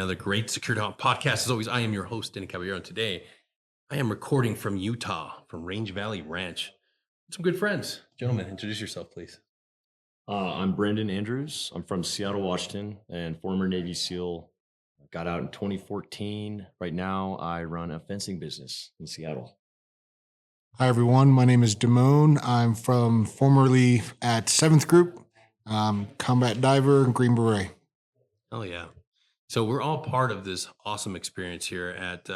another great Secure Talk podcast. As always, I am your host, Danny Caballero, and today I am recording from Utah, from Range Valley Ranch. Some good friends. Gentlemen, introduce yourself, please. I'm Brendan Andrews. I'm from Seattle, Washington, and former Navy SEAL. Got out in 2014. Right now, I run a fencing business in Seattle. Hi, everyone. My name is Damone. I'm from formerly at 7th Group, combat diver, Green Beret. Oh, yeah. So we're all part of this awesome experience here at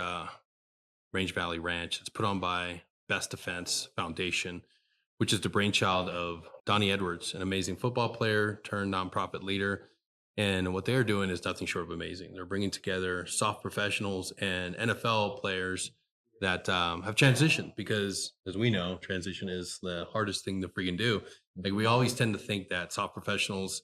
Range Valley Ranch. It's put on by Best Defense Foundation, which is the brainchild of Donnie Edwards, an amazing football player turned nonprofit leader. And what they're doing is nothing short of amazing. They're bringing together soft professionals and NFL players that have transitioned, because as we know, transition is the hardest thing to freaking do. Like, we always tend to think that soft professionals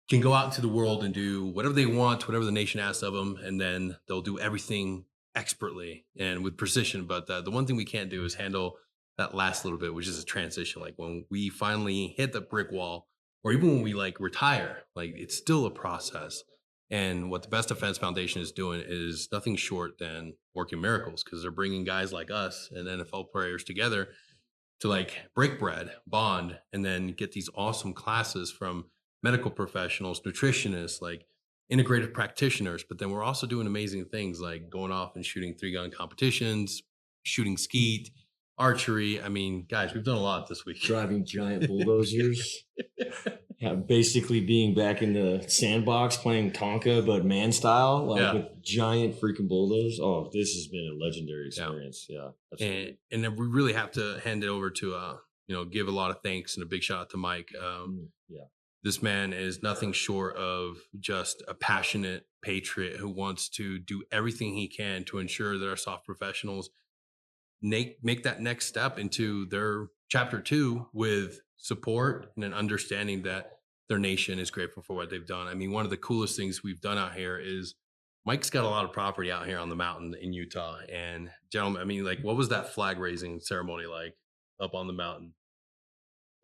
can go out into the world and do whatever they want, whatever the nation asks of them, and then they'll do everything expertly and with precision. But the one thing we can't do is handle that last little bit, which is a transition. Like, when we finally hit the brick wall, or even when we retire, it's still a process. And what the Best Defense Foundation is doing is nothing short than working miracles, because they're bringing guys like us and NFL players together to break bread, bond, and then get these awesome classes from medical professionals, nutritionists, integrative practitioners. But then we're also doing amazing things like going off and shooting 3-gun competitions, shooting skeet, archery. I mean, guys, we've done a lot this week. Driving giant bulldozers. Yeah, basically being back in the sandbox playing Tonka, but man style, with giant freaking bulldozers. Oh, this has been a legendary experience. Yeah. And then we really have to hand it over to, give a lot of thanks and a big shout out to Mike. This man is nothing short of just a passionate patriot who wants to do everything he can to ensure that our soft professionals make that next step into their chapter 2 with support and an understanding that their nation is grateful for what they've done. I mean, one of the coolest things we've done out here is Mike's got a lot of property out here on the mountain in Utah. And gentlemen, I mean, what was that flag raising ceremony like up on the mountain?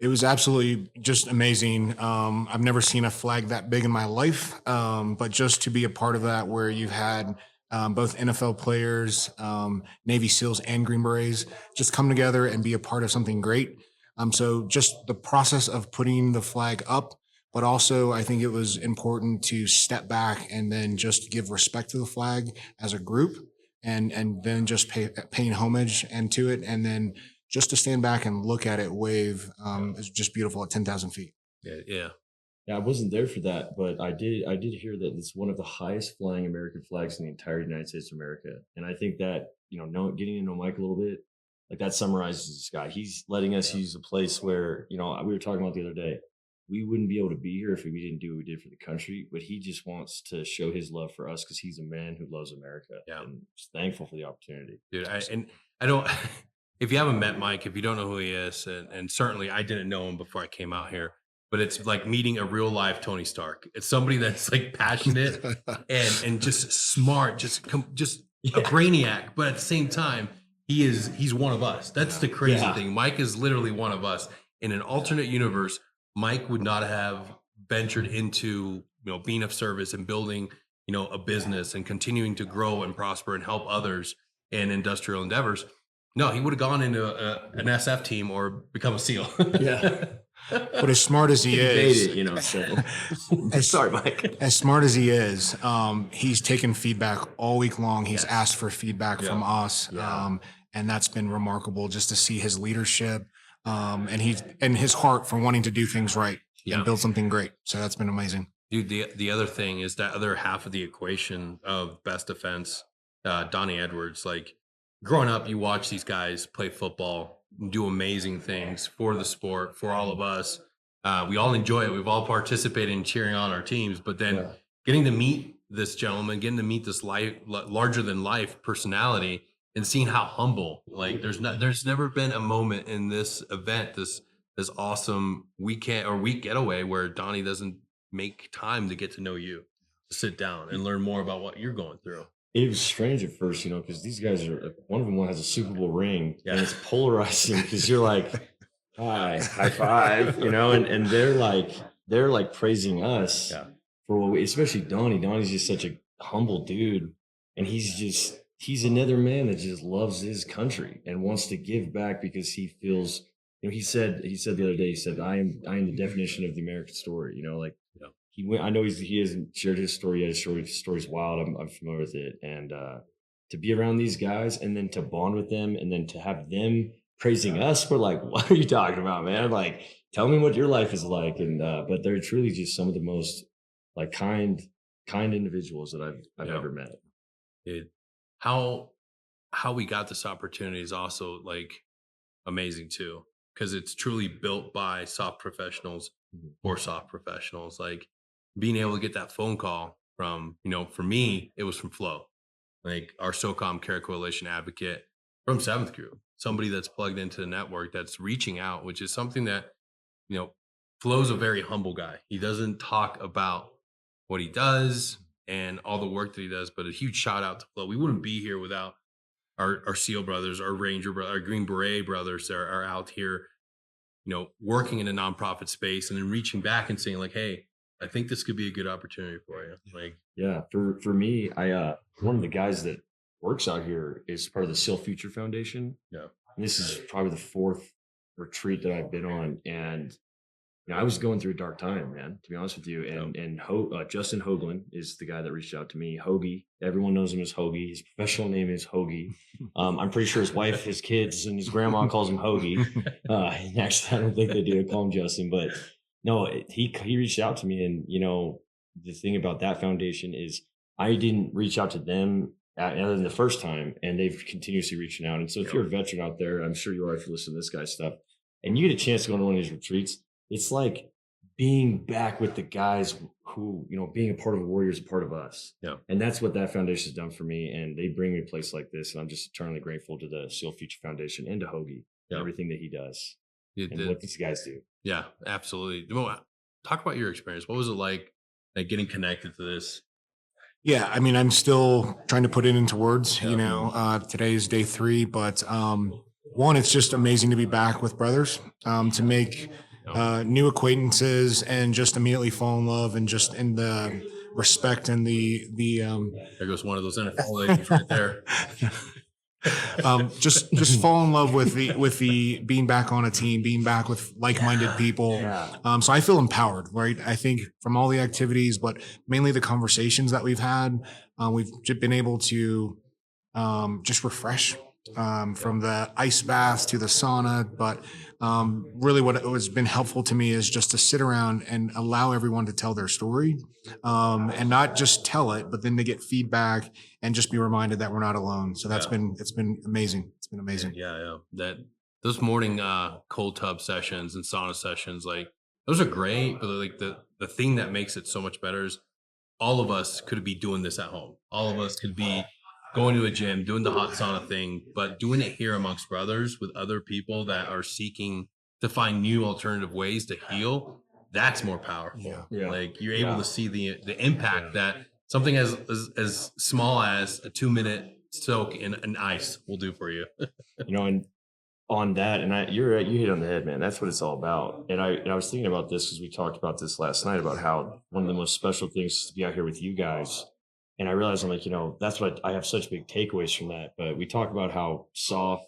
It was absolutely just amazing. I've never seen a flag that big in my life, but just to be a part of that, where you've had both NFL players, Navy SEALs, and Green Berets just come together and be a part of something great. So just the process of putting the flag up, but also I think it was important to step back and then just give respect to the flag as a group, and then just paying homage and to it, and then just to stand back and look at it wave is just beautiful at 10,000 feet. Yeah. I wasn't there for that, but I did hear that it's one of the highest flying American flags in the entire United States of America. And I think that, getting to know Mike a little bit, that summarizes this guy. He's letting us use a place where, we were talking about the other day, we wouldn't be able to be here if we didn't do what we did for the country, but he just wants to show his love for us because he's a man who loves America. Yeah. And just thankful for the opportunity. Dude, I don't, if you haven't met Mike, if you don't know who he is, and certainly I didn't know him before I came out here, but it's like meeting a real life Tony Stark. It's somebody that's passionate and just smart, just a brainiac. But at the same time, he's one of us. That's the crazy thing. Mike is literally one of us. In an alternate universe, Mike would not have ventured into being of service and building a business and continuing to grow and prosper and help others in industrial endeavors. No, he would have gone into an SF team or become a SEAL. Yeah. But as smart as he is, Sorry, Mike. As smart as he is, he's taken feedback all week long. He's asked for feedback from us, and that's been remarkable just to see his leadership and his heart for wanting to do things right and build something great. So that's been amazing. Dude, the other thing is that other half of the equation of Best Defense, Donnie Edwards. Growing up, you watch these guys play football, do amazing things for the sport, for all of us. We all enjoy it. We've all participated in cheering on our teams, but then getting to meet this gentleman, getting to meet this larger than life personality, and seeing how humble, there's never been a moment in this event, this awesome week getaway, where Donnie doesn't make time to get to know you, to sit down and learn more about what you're going through. It was strange at first, because these guys one of them has a Super Bowl ring, and it's polarizing because you're like, hi, high five, and they're praising us for what especially Donnie. Donnie's just such a humble dude, and he's another man that just loves his country and wants to give back because he feels. He said the other day, he said, I am the definition of the American story. Like Yeah. he went. I know he hasn't shared his story yet. His story's wild. I'm familiar with it, and to be around these guys and then to bond with them and then to have them praising us, we're like, what are you talking about, man? Like, tell me what your life is like. And but they're truly just some of the most like kind individuals that I've Yeah. ever met. It, how how we got this opportunity is also like amazing too, because it's truly built by soft professionals Mhm. for soft professionals. Like being able to get that phone call from, for me, it was from Flo, like our SOCOM Care Coalition advocate from Seventh Group, somebody that's plugged into the network that's reaching out, which is something that, you know, Flo's a very humble guy. He doesn't talk about what he does and all the work that he does, but a huge shout out to Flo. We wouldn't be here without our SEAL brothers, our Ranger brothers, our Green Beret brothers that are out here, working in a nonprofit space and then reaching back and saying like, hey, I think this could be a good opportunity for you. Like, Yeah, for me, I one of the guys that works out here is part of the SEAL Future Foundation. yeah, And this is probably the fourth retreat that I've been on, and I was going through a dark time, man, to be honest with you. yeah, And Justin Hoagland is the guy that reached out to me. Hoagie, everyone knows him as Hoagie. His professional name is Hoagie. I'm pretty sure his wife, his kids, and his grandma calls him Hoagie. And actually, I don't think they do call him Justin, but no, he reached out to me, and the thing about that foundation is I didn't reach out to them other than the first time, and they've continuously reaching out. And so, if you're a veteran out there, I'm sure you are if you listen to this guy's stuff, and you get a chance to go to one of these retreats, it's like being back with the guys who, being a part of Warrior is a part of us. yeah. And that's what that foundation has done for me. And they bring me a place like this. And I'm just eternally grateful to the SEAL Future Foundation and to Hoagie Yeah. and everything that he does You and did. what these guys do. Yeah, absolutely. Well, talk about your experience. What was it like getting connected to this? Yeah, I mean, I'm still trying to put it into words. Yeah. Today is day 3, but one, it's just amazing to be back with brothers, to make new acquaintances and just immediately fall in love and just in the respect and the There goes one of those NFL ladies right there. just fall in love with the being back on a team, being back with like-minded people. Yeah. So I feel empowered, right? I think from all the activities, but mainly the conversations that we've had, we've been able to just refresh, from the ice baths to the sauna. But really what has been helpful to me is just to sit around and allow everyone to tell their story, and not just tell it, but then to get feedback and just be reminded that we're not alone. So Yeah. it's been amazing. It's been amazing. Yeah. That those morning cold tub sessions and sauna sessions, like those are great, but like the thing that makes it so much better is all of us could be doing this at home. All of us could be going to a gym, doing the hot sauna thing, but doing it here amongst brothers with other people that are seeking to find new alternative ways to heal. That's more powerful. Yeah. Like you're able Yeah. to see the impact that something as small as a 2-minute soak in an ice will do for you. And on that, and you're right, you hit on the head, man. That's what it's all about. And I was thinking about this because we talked about this last night about how one of the most special things is to be out here with you guys. And I realized I'm like, that's what I have such big takeaways from that. But we talk about how soft,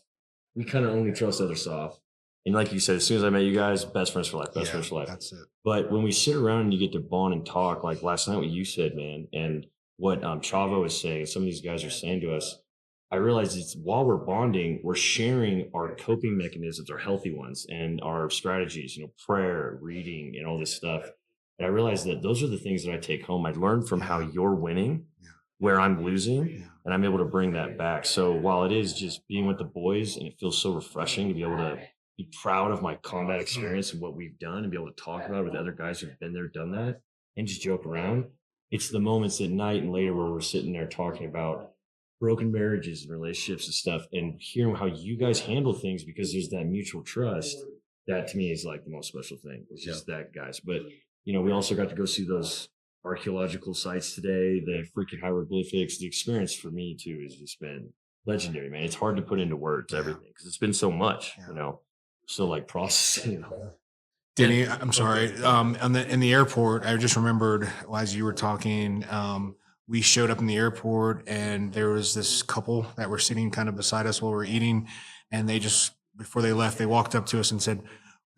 we kind of only trust other soft. And like you said, as soon as I met you guys, best friends for life, best friends for life. That's it. But when we sit around and you get to bond and talk, like last night, what you said, man, and what Chavo is saying, some of these guys are saying to us, I realize it's while we're bonding, we're sharing our coping mechanisms, our healthy ones, and our strategies, prayer, reading, and all this stuff. And I realized that those are the things that I take home. I learned from how you're winning, where I'm losing, and I'm able to bring that back. So while it is just being with the boys, and it feels so refreshing to be able to be proud of my combat experience and what we've done and be able to talk about it with other guys who've been there, done that, and just joke around. It's the moments at night and later where we're sitting there talking about broken marriages and relationships and stuff and hearing how you guys handle things because there's that mutual trust. That to me is like the most special thing. It's just that, guys. But, we also got to go see those archaeological sites today, the freaking hieroglyphics. The experience for me too has just been legendary, man. It's hard to put into words everything because it's been so much, still like processing. Denny, I'm sorry. In the airport, I just remembered as you were talking, we showed up in the airport, and there was this couple that were sitting kind of beside us while we were eating, and they just, before they left, they walked up to us and said,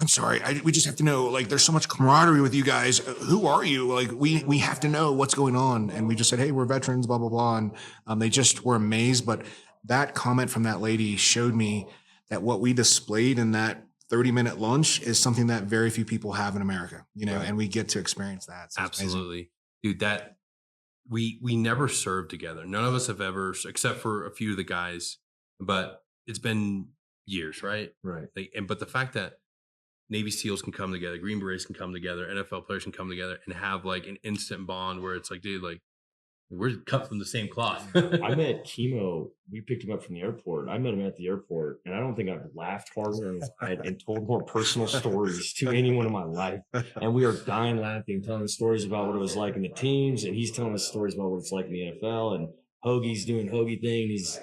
"I'm sorry, we just have to know, like, there's so much camaraderie with you guys. Who are you? Like, we have to know what's going on." And we just said, "Hey, we're veterans, blah, blah, blah." And they just were amazed. But that comment from that lady showed me that what we displayed in that 30-minute lunch is something that very few people have in America, Right. and we get to experience that. So it's amazing. Absolutely. Dude, that we never served together. None of us have ever, except for a few of the guys, but it's been years, right? Right. Like, and but the fact that Navy SEALs can come together, Green Berets can come together, NFL players can come together and have like an instant bond where it's like, dude, like we're cut from the same cloth. I met Chemo. We picked him up from the airport. I met him at the airport, and I don't think I've laughed harder and told more personal stories to anyone in my life. And we are dying laughing, telling us stories about what it was like in the teams, and he's telling us stories about what it's like in the NFL. And Hoagie's doing Hoagie thing. He's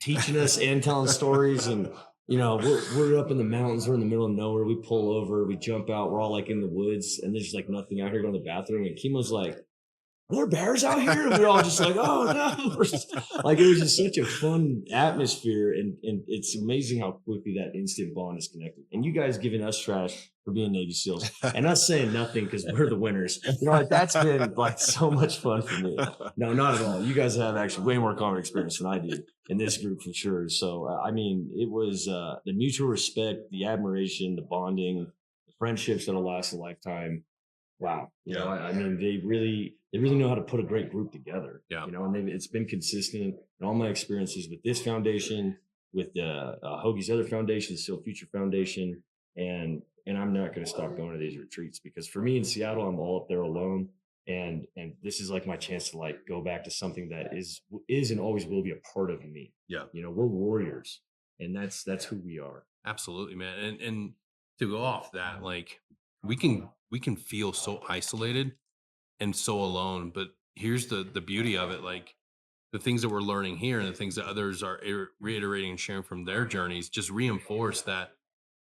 teaching us and telling stories. And we're up in the mountains. We're in the middle of nowhere. We pull over. We jump out. We're all like in the woods, and there's like nothing out here. Going to the bathroom, and Chemo's like, "Are there bears out here?" And we're all just like, "Oh no!" Like, it was just such a fun atmosphere, and it's amazing how quickly that instant bond is connected. And you guys giving us trash for being Navy SEAls and us saying nothing because we're the winners. Like, that's been like so much fun for me. No, not at all. You guys have actually way more combat experience than I do in this group for sure. So I mean, it was the mutual respect, the admiration, the bonding, the friendships that'll last a lifetime. Wow. I mean, they really know how to put a great group together. Yeah. And it's been consistent in all my experiences with this foundation, with the Hoagie's other foundation, the Still Future Foundation. And I'm not going to stop going to these retreats, because for me in Seattle, I'm all up there alone. And this is like my chance to like go back to something that is and always will be a part of me. Yeah. We're warriors, and that's who we are. Absolutely, man. And to go off that, like we can feel so isolated and so alone, but here's the beauty of it. Like the things that we're learning here and the things that others are reiterating and sharing from their journeys just reinforce that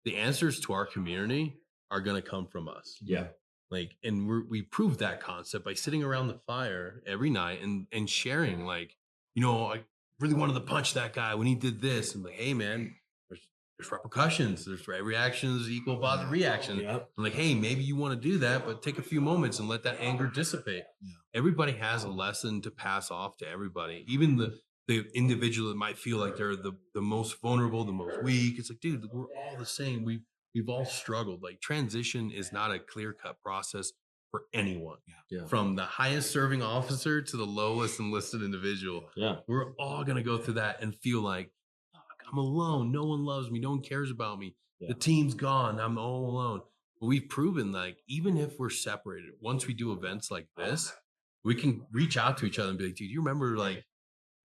the answers to our community are going to come from us. Yeah. Like, and we prove that concept by sitting around the fire every night and sharing, like, I really wanted to punch that guy when he did this. And like, hey man, there's repercussions. There's reactions equal positive reaction. Yep. I'm like, hey, maybe you want to do that, but take a few moments and let that anger dissipate. Yeah. Everybody has a lesson to pass off to everybody, even the individual that might feel like they're the most vulnerable, the most weak. It's like, dude, we're all the same. We've all struggled. Like, transition is not a clear-cut process for anyone. Yeah. From the highest serving officer to the lowest enlisted individual. Yeah. We're all gonna go through that and feel like, fuck, I'm alone. No one loves me. No one cares about me. Yeah. The team's gone. I'm all alone. But we've proven, like, even if we're separated, once we do events like this, we can reach out to each other and be like, dude, you remember like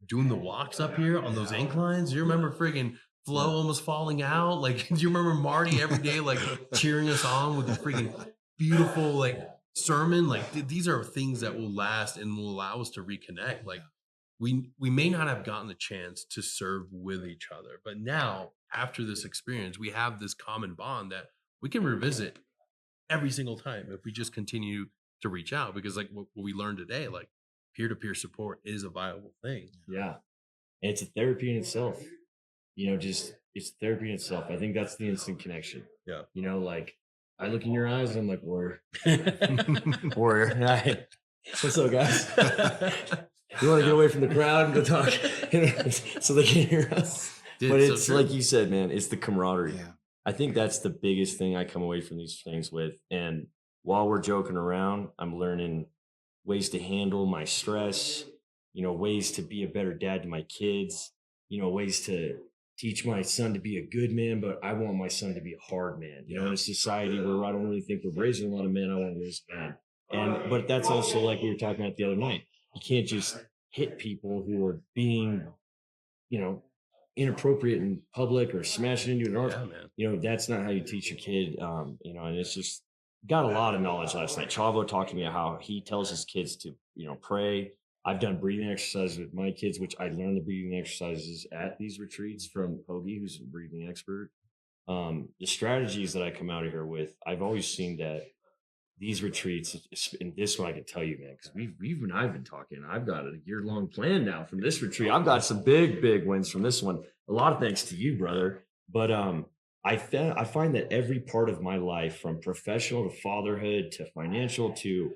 doing the walks up here on those inclines? Do you remember friggin' Flo almost falling out? Like, do you remember Marty every day, like cheering us on with the freaking beautiful, like, sermon? Like, these are things that will last and will allow us to reconnect. Like, we may not have gotten the chance to serve with each other, but now after this experience, we have this common bond that we can revisit every single time if we just continue to reach out, because like what we learned today, like peer-to-peer support is a viable thing. Yeah. And it's a therapy in itself. It's therapy in itself. I think that's the instant connection. Yeah. Like I look in your eyes and I'm like, warrior. Warrior. Hi. What's up, guys? You want to get away from the crowd and go talk so they can hear us? Dude, but so it's true. like you said, man, it's the camaraderie. Yeah. I think that's the biggest thing I come away from these things with. And while we're joking around, I'm learning ways to handle my stress, ways to be a better dad to my kids, ways to teach my son to be a good man, but I want my son to be a hard man. In a society where I don't really think we're raising a lot of men, I want to raise a man. But that's also like we were talking about the other night. You can't just hit people who are being, inappropriate in public or smashing into an arm. Yeah, man. That's not how you teach your kid. And it's just got a lot of knowledge last night. Chavo talked to me about how he tells his kids to, pray. I've done breathing exercises with my kids, which I learned the breathing exercises at these retreats from Hoagie, who's a breathing expert. The strategies that I come out of here with, I've always seen that these retreats, and this one I can tell you, man, because we've and I've been talking. I've got a year-long plan now from this retreat. I've got some big wins from this one. A lot of thanks to you, brother. But I find that every part of my life, from professional to fatherhood to financial to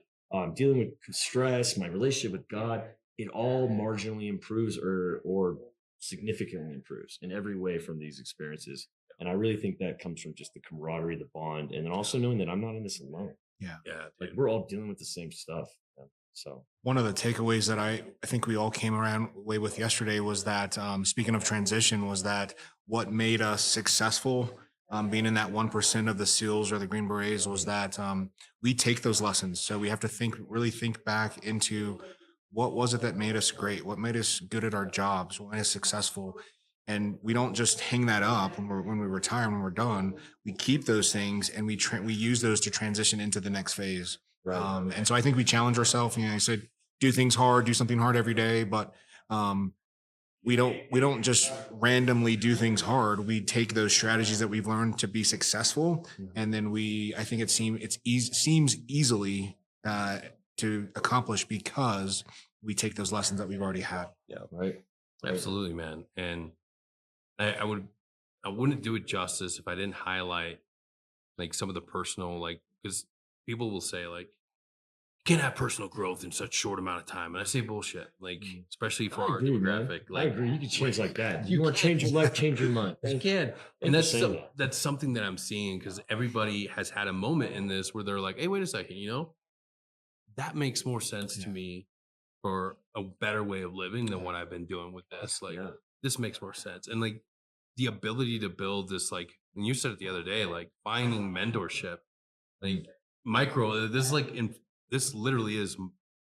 dealing with stress, my relationship with God, it all marginally improves or significantly improves in every way from these experiences. And I really think that comes from just the camaraderie, the bond, and then also knowing that I'm not in this alone. Yeah. Yeah, Like dude. we're all dealing with the same stuff. So One of the takeaways that I think we all came around way with yesterday was that, speaking of transition, was that what made us successful, being in that 1% of the SEALs or the Green Berets, was that we take those lessons. So we have to really think back into what was it that made us great, what made us good at our jobs, what made us successful. And we don't just hang that up when we retire, when we're done. We keep those things and we use those to transition into the next phase. And so I think we challenge ourselves. You know, I said, do things hard, do something hard every day, but we don't just randomly do things hard. We take those strategies that we've learned to be successful, and then I think seems easily to accomplish because we take those lessons that we've already had. yeah, right. Absolutely, man. And I wouldn't do it justice if I didn't highlight like some of the personal, like, because people will say like, you can't have personal growth in such short amount of time. And I say bullshit, like, especially for I our agree, man. demographic. I Like, agree. You can change like that. you You want to change your life, change your mind. you can. Thank And you for saying that. that's something that I'm seeing because everybody has had a moment in this where they're like, hey, wait a second, that makes more sense to Yeah. me for a better way of living than what I've been doing with this. Like, Yeah. this makes more sense. And like the ability to build this, like, and you said it the other day, like finding mentorship, like this is like this literally is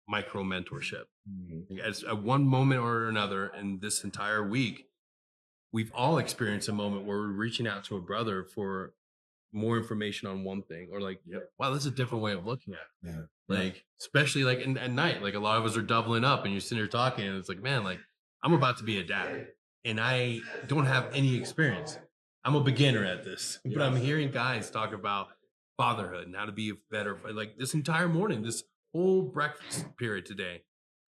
micro mentorship. Mhm. Like, as at one moment or another in this entire week, we've all experienced a moment where we're reaching out to a brother for more information on one thing, or like, Yep. wow, that's a different way of looking at it. Yeah. Like, especially like at night, like a lot of us are doubling up and you're sitting here talking and it's like, man, like I'm about to be a dad and I don't have any experience. I'm a beginner at this, but I'm hearing guys talk about fatherhood and how to be a better, like this entire morning, this whole breakfast period today.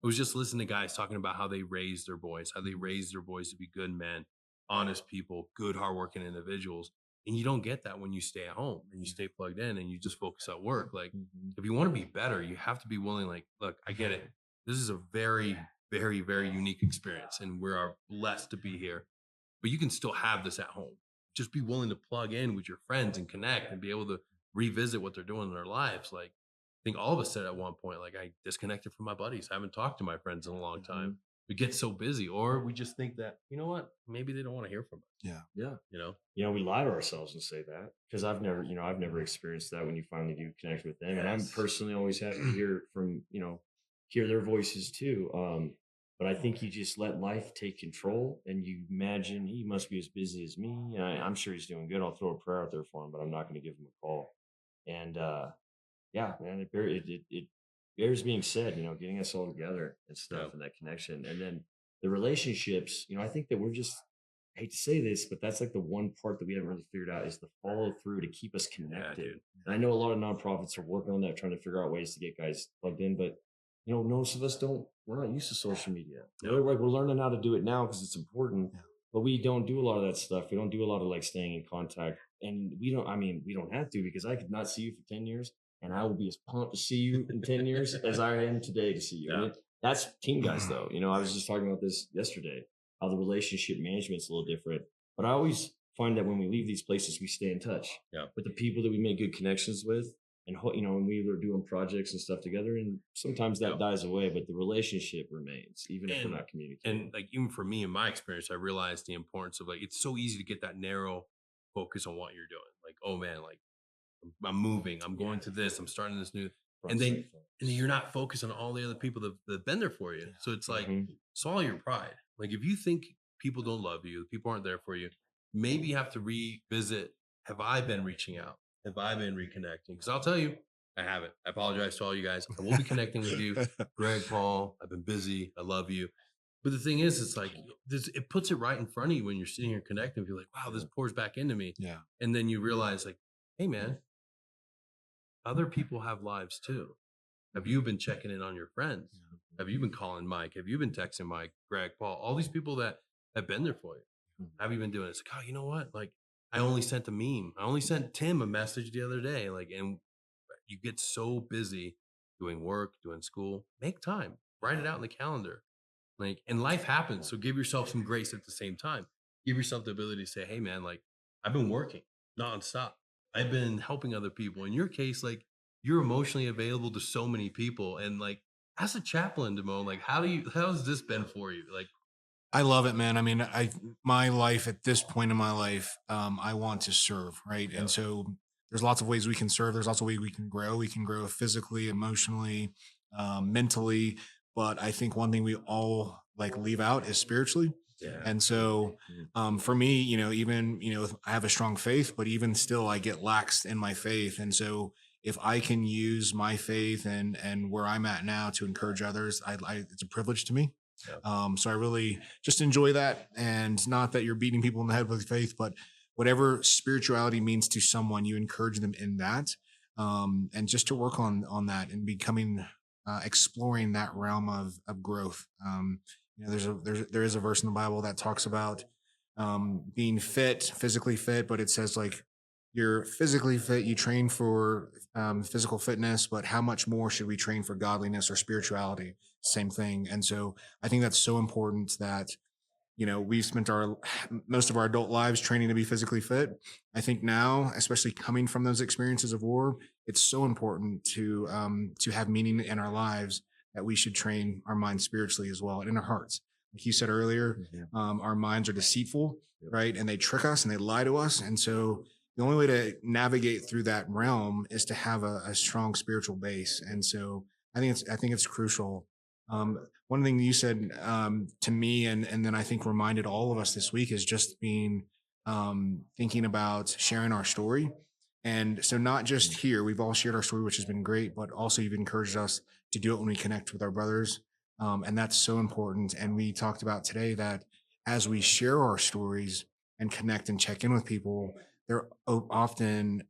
I was just listening to guys talking about how they raised their boys, how they raised their boys to be good men, honest people, good, hardworking individuals. And you don't get that when you stay at home and you stay plugged in and you just focus at work. Like, Mhm. if you want to be better, you have to be willing, like, look, I get it. This is a very, very, very unique experience and we are blessed to be here. But you can still have this at home. Just be willing to plug in with your friends and connect and be able to revisit what they're doing in their lives. Like, I think all of us said at one point, like, I disconnected from my buddies. I haven't talked to my friends in a long time. We get so busy, or we just think that, you know what, maybe they don't want to hear from us. Yeah. Yeah. We lie to ourselves and say that because I've never experienced that when you finally do connect with them. And I'm Yes. personally always happy to hear from, hear their voices too. But I think you just let life take control and you imagine he must be as busy as me. I'm sure he's doing good. I'll throw a prayer out there for him, but I'm not going to give him a call. And yeah, man, it bears being said, getting us all together and stuff Yeah. and that connection. And then the relationships, I think that we're just, I hate to say this, but that's like the one part that we haven't really figured out is the follow through to keep us Yeah, connected. dude. And I know a lot of nonprofits are working on that, trying to figure out ways to get guys plugged in, but most of us we're not used to social media. No. We're learning how to do it now because it's important, Yeah. but we don't do a lot of that stuff. We don't do a lot of like staying in contact. And we don't have to because I could not see you for 10 years and I will be as pumped to see you in 10 years as I am today to see you. Yeah. That's team guys though. I was just talking about this yesterday, how the relationship management's a little different. But I always find that when we leave these places, we stay in touch with the people that we make good connections with. And, and we were doing projects and stuff together. And sometimes that dies away, but the relationship remains, even if we're not communicating. And like, even for me in my experience, I realized the importance of, like, it's so easy to get that narrow focus on what you're doing. Like, oh man, like I'm moving, I'm going to this, I'm starting this new, and then you're not focused on all the other people that've been there for you. So it's like, swallow your pride. Like, if you think people don't love you, people aren't there for you, maybe you have to revisit, have I been reaching out? Have I been reconnecting? Because I'll tell you, I haven't. I apologize to all you guys. I will be connecting with you. Greg, Paul, I've been busy. I love you. But the thing is, it's like, it puts it right in front of you when you're sitting here connecting. You're like, wow, this pours back into me. Yeah. And then you realize, like, hey, man, other people have lives too. Have you been checking in on your friends? Have you been calling Mike? Have you been texting Mike, Greg, Paul, all these people that have been there for you? Have you been doing it? It's like, oh, you know what? Like, I only sent a meme. I only sent Tim a message the other day. Like, and you get so busy doing work, doing school. Make time. Write it out in the calendar. Like, and life happens. So give yourself some grace at the same time. Give yourself the ability to say, hey man, like I've been working nonstop. I've been helping other people. In your case, like you're emotionally available to so many people. And like as a chaplain, Damone, like how's this been for you? Like, I love it, man. I mean, my life at this point in my life, I want to serve, right? yeah, And so there's lots of ways we can serve. There's lots of ways we can grow. We can grow physically, emotionally, mentally. But I think one thing we all like leave out is spiritually. yeah, And so, for me, even I have a strong faith, but even still, I get laxed in my faith. And so, if I can use my faith and where I'm at now to encourage others, it's a privilege to me. yeah. So I really just enjoy that. And not that you're beating people in the head with faith, but whatever spirituality means to someone, you encourage them in that. And just to work on that and becoming, exploring that realm of growth. There is a verse in the Bible that talks about being fit, physically fit, but it says like you're physically fit, you train for physical fitness, but how much more should we train for godliness or spirituality? Same thing. And so I think that's so important that we've spent our most of our adult lives training to be physically fit. I think now, especially coming from those experiences of war, it's so important to have meaning in our lives that we should train our minds spiritually as well and in our hearts. Like you said earlier, our minds are deceitful, right? And they trick us and they lie to us. And so the only way to navigate through that realm is to have a strong spiritual base. And so I think it's crucial. One thing you said to me, and then I think reminded all of us this week is just being thinking about sharing our story. And so not just here, we've all shared our story, which has been great, but also you've encouraged us to do it when we connect with our brothers. And that's so important. And we talked about today that as we share our stories and connect and check in with people, they're often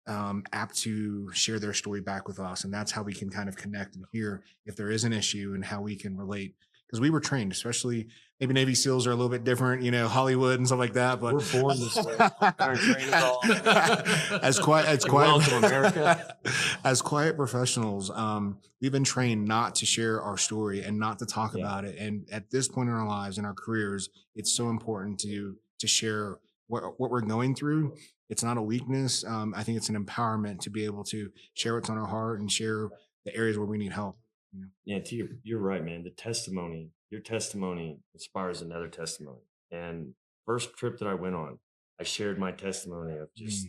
apt to share their story back with us. And that's how we can kind of connect and hear if there is an issue and how we can relate. Because we were trained, especially maybe Navy SEALs are a little bit different, Hollywood and stuff like that. But We're born this way. Our training all as quiet, welcome America. as quiet professionals, we've been trained not to share our story and not to talk about it. And at this point in our lives, in our careers, it's so important to share what we're going through. It's not a weakness. I think it's an empowerment to be able to share what's on our heart and share the areas where we need help. Yeah, you're right, man. Your testimony inspires another testimony. And first trip that I went on, I shared my testimony of just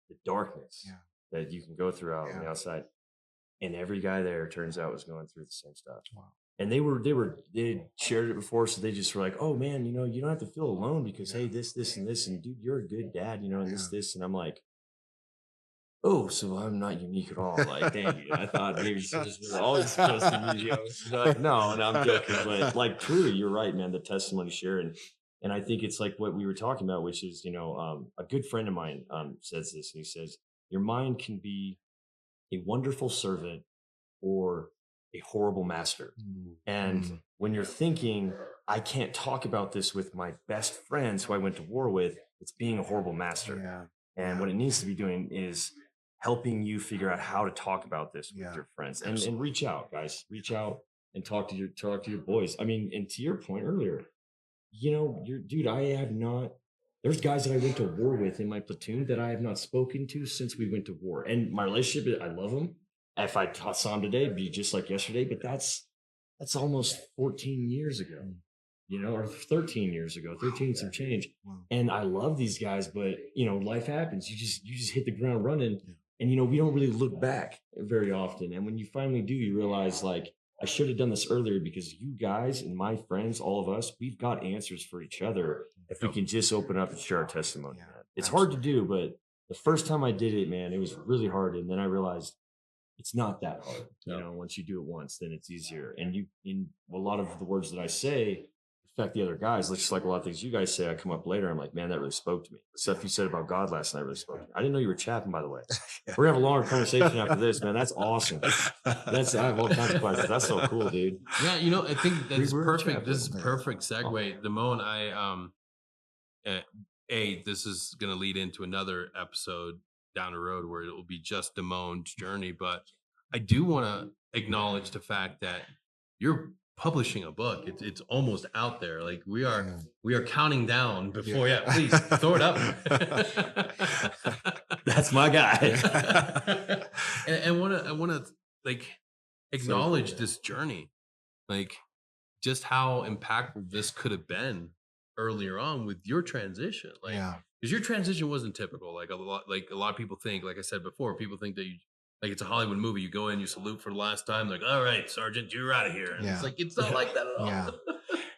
the darkness that you can go through out on the outside. And every guy there turns out was going through the same stuff. Wow. And they shared it before, so they just were like, "Oh man, you don't have to feel alone because hey, this, and this, and dude, you're a good dad, and this." And I'm like, "Oh, so I'm not unique at all." Like, dang, I thought maybe sisters were always supposed to be, like, no, I'm joking, but like, truly, you're right, man. The testimony shared, and I think it's like what we were talking about, which is, a good friend of mine says this, and he says, "Your mind can be a wonderful servant or a horrible master." And when you're thinking, I can't talk about this with my best friends who I went to war with, it's being a horrible master. And what it needs to be doing is helping you figure out how to talk about this with your friends and reach out, guys, reach out and talk to your boys. I mean, and to your point earlier, dude, there's guys that I went to war with in my platoon that I have not spoken to since we went to war. And my relationship, I love them. If I saw him today, it'd be just like yesterday, but that's almost 14 years ago, or 13 years ago, 13 some change. And I love these guys, but life happens. You just hit the ground running, and we don't really look back very often. And when you finally do, you realize like I should have done this earlier because you guys and my friends, all of us, we've got answers for each other if we can just open up and share our testimony. It's hard to do, but the first time I did it, man, it was really hard. And then I realized it's not that hard. Once you do it once, then it's easier. And in a lot of the words that I say, affect the other guys. Just like a lot of things you guys say, I come up later. I'm like, man, that really spoke to me. The stuff you said about God last night really spoke to me. I didn't know you were chapping, by the way. Yeah. We're gonna have a longer conversation after this, man. That's awesome. That's I have all kinds of questions. That's so cool, dude. Yeah, I think We that's were perfect. This is chaplains. perfect segue. The moment uh, this is going to lead into another episode down the road where it will be just Damon's journey. But I do want to acknowledge the fact that you're publishing a book. It's almost out there. Like Yeah. we are counting down before. Yeah. Yeah, please throw it up. That's my guy. and I want to like acknowledge cool. this journey, like just how impactful this could have been earlier on with your transition. Like, Yeah. because your transition wasn't typical. Like a lot of people think, like I said before, people think that like it's a Hollywood movie. You go in, you salute for the last time, like, all right, Sergeant, you're out of here. And Yeah. it's like it's not like that at all. Yeah.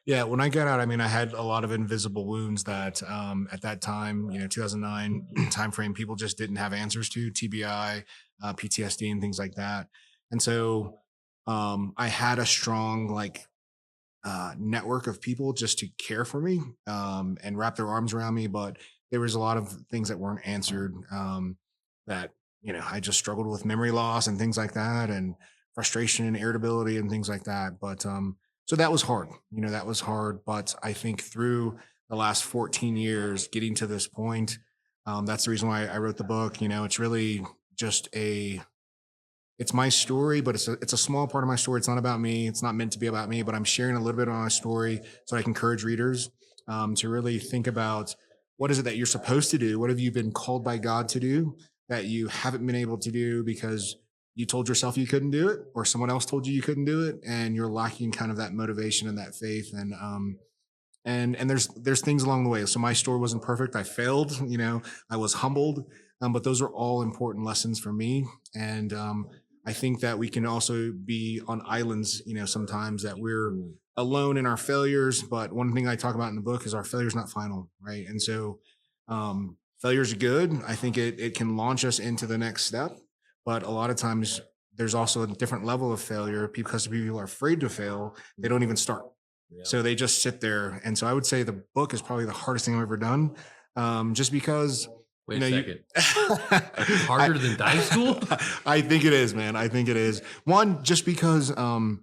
Yeah, when I got out, I mean, I had a lot of invisible wounds that at that time, 2009 timeframe, people just didn't have answers to TBI, PTSD, and things like that. And so I had a strong network of people just to care for me and wrap their arms around me. But there was a lot of things that weren't answered that, I just struggled with memory loss and things like that, and frustration and irritability and things like that. But so that was hard, that was hard. But I think through the last 14 years, getting to this point, that's the reason why I wrote the book. It's really just it's my story, but it's a small part of my story. It's not about me. It's not meant to be about me, but I'm sharing a little bit of my story so I can encourage readers to really think about what is it that you're supposed to do? What have you been called by God to do that you haven't been able to do because you told yourself you couldn't do it, or someone else told you couldn't do it, and you're lacking kind of that motivation and that faith. And there's things along the way. So my story wasn't perfect. I failed, I was humbled, but those are all important lessons for me. And I think that we can also be on islands, sometimes that we're alone in our failures. But one thing I talk about in the book is our failure is not final, right? And so failure is good. I think it can launch us into the next step. But a lot of times there's also a different level of failure because people are afraid to fail. They don't even start. Yeah. So they just sit there. And so I would say the book is probably the hardest thing I've ever done. Just because. Wait a second. Harder than dive school? I think it is, man. I think it is. One, just because, I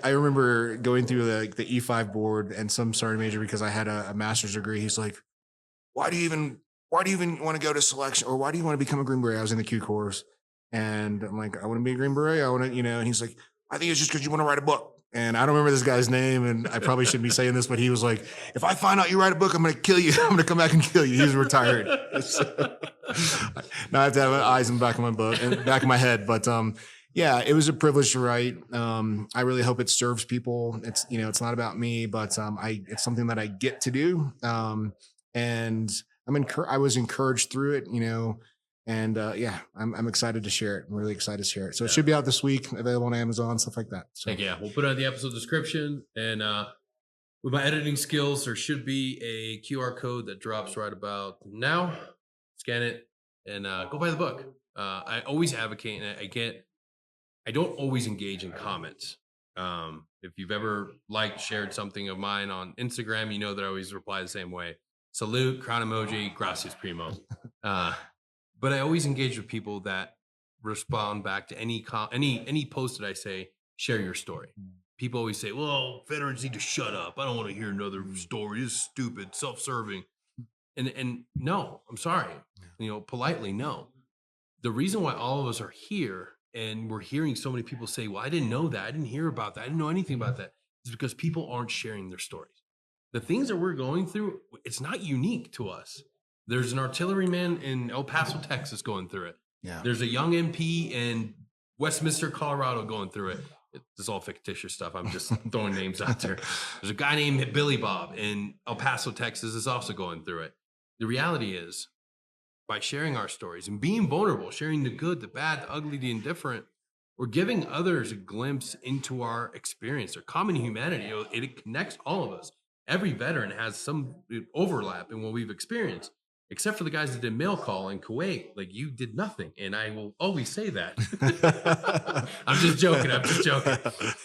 remember going through the E5 board and some sergeant major, because I had a master's degree. He's like, why do you even want to go to selection, or why do you want to become a Green Beret? I was in the Q course, and I'm like, I want to be a Green Beret. I want to, and he's like, I think it's just because you want to write a book. And I don't remember this guy's name, and I probably shouldn't be saying this, but he was like, if I find out you write a book, I'm going to kill you. I'm going to come back and kill you. He's retired. So, now I have to have eyes in the back of my book and back of my head. But yeah, it was a privilege to write. I really hope it serves people. It's, it's not about me, but it's something that I get to do. And I was encouraged through it, and yeah, I'm excited to share it. I'm really excited to share it. So it should be out this week, available on Amazon, stuff like that. So yeah, we'll put it on the episode description. And with my editing skills, there should be a QR code that drops right about now. Scan it and go buy the book. I always advocate, and I don't always engage in comments. If you've ever shared something of mine on Instagram, you know that I always reply the same way. Salute, crown emoji, gracias primo. But I always engage with people that respond back to any post that I say, share your story. People always say, well, veterans need to shut up. I don't want to hear another story. This is stupid, self-serving. And no, I'm sorry. Politely, no. The reason why all of us are here and we're hearing so many people say, well, I didn't know that. I didn't hear about that. I didn't know anything about that. Is because people aren't sharing their stories. The things that we're going through, it's not unique to us. There's an artilleryman in El Paso, Texas going through it. yeah, There's a young MP in Westminster, Colorado going through it. It's all fictitious stuff. I'm just throwing names out there. There's a guy named Billy Bob in El Paso, Texas is also going through it. The reality is, by sharing our stories and being vulnerable, sharing the good, the bad, the ugly, the indifferent, we're giving others a glimpse into our experience, our common humanity. It connects all of us. Every veteran has some overlap in what we've experienced. except for the guys that did mail call in Kuwait, like you did nothing. And I will always say that. I'm just joking. I'm just joking.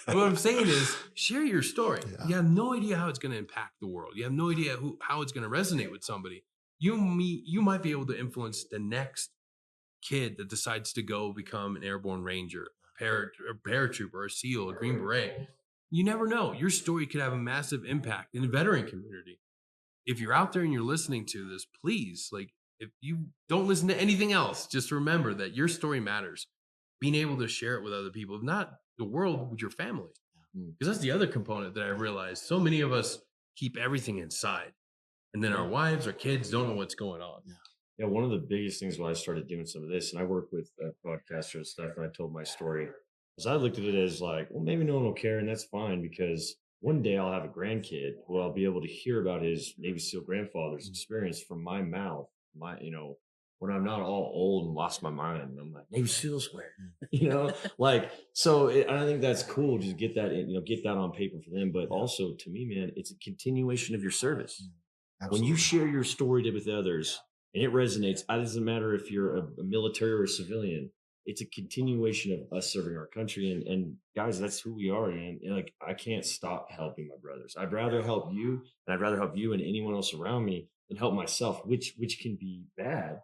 And what I'm saying is share your story. Yeah. You have no idea how it's going to impact the world. You have no idea how it's going to resonate with somebody. You might be able to influence the next kid that decides to go become an airborne ranger, a paratrooper, a SEAL, a Green Beret. You never know. Your story could have a massive impact in the veteran community. If you're out there and you're listening to this, please, like, if you don't listen to anything else, just remember that your story matters. Being able to share it with other people, if not the world, with your family. Because that's the other component that I realized. So many of us keep everything inside. And then our wives, our kids don't know what's going on. Yeah, one of the biggest things when I started doing some of this, and I work with podcasters and stuff, and I told my story, was I looked at it as like, well, maybe no one will care, and that's fine because one day I'll have a grandkid who I'll be able to hear about his Navy SEAL grandfather's experience from my mouth. When I'm not all old and lost my mind, and I'm like Navy SEALs where, so I think that's cool. Just get that, get that on paper for them. But also to me, man, it's a continuation of your service. Absolutely. When you share your story with others and it resonates, it doesn't matter if you're a military or a civilian. It's a continuation of us serving our country. And guys, that's who we are, man. And like, I can't stop helping my brothers. I'd rather help you, and I'd rather help you and anyone else around me than help myself, which can be bad.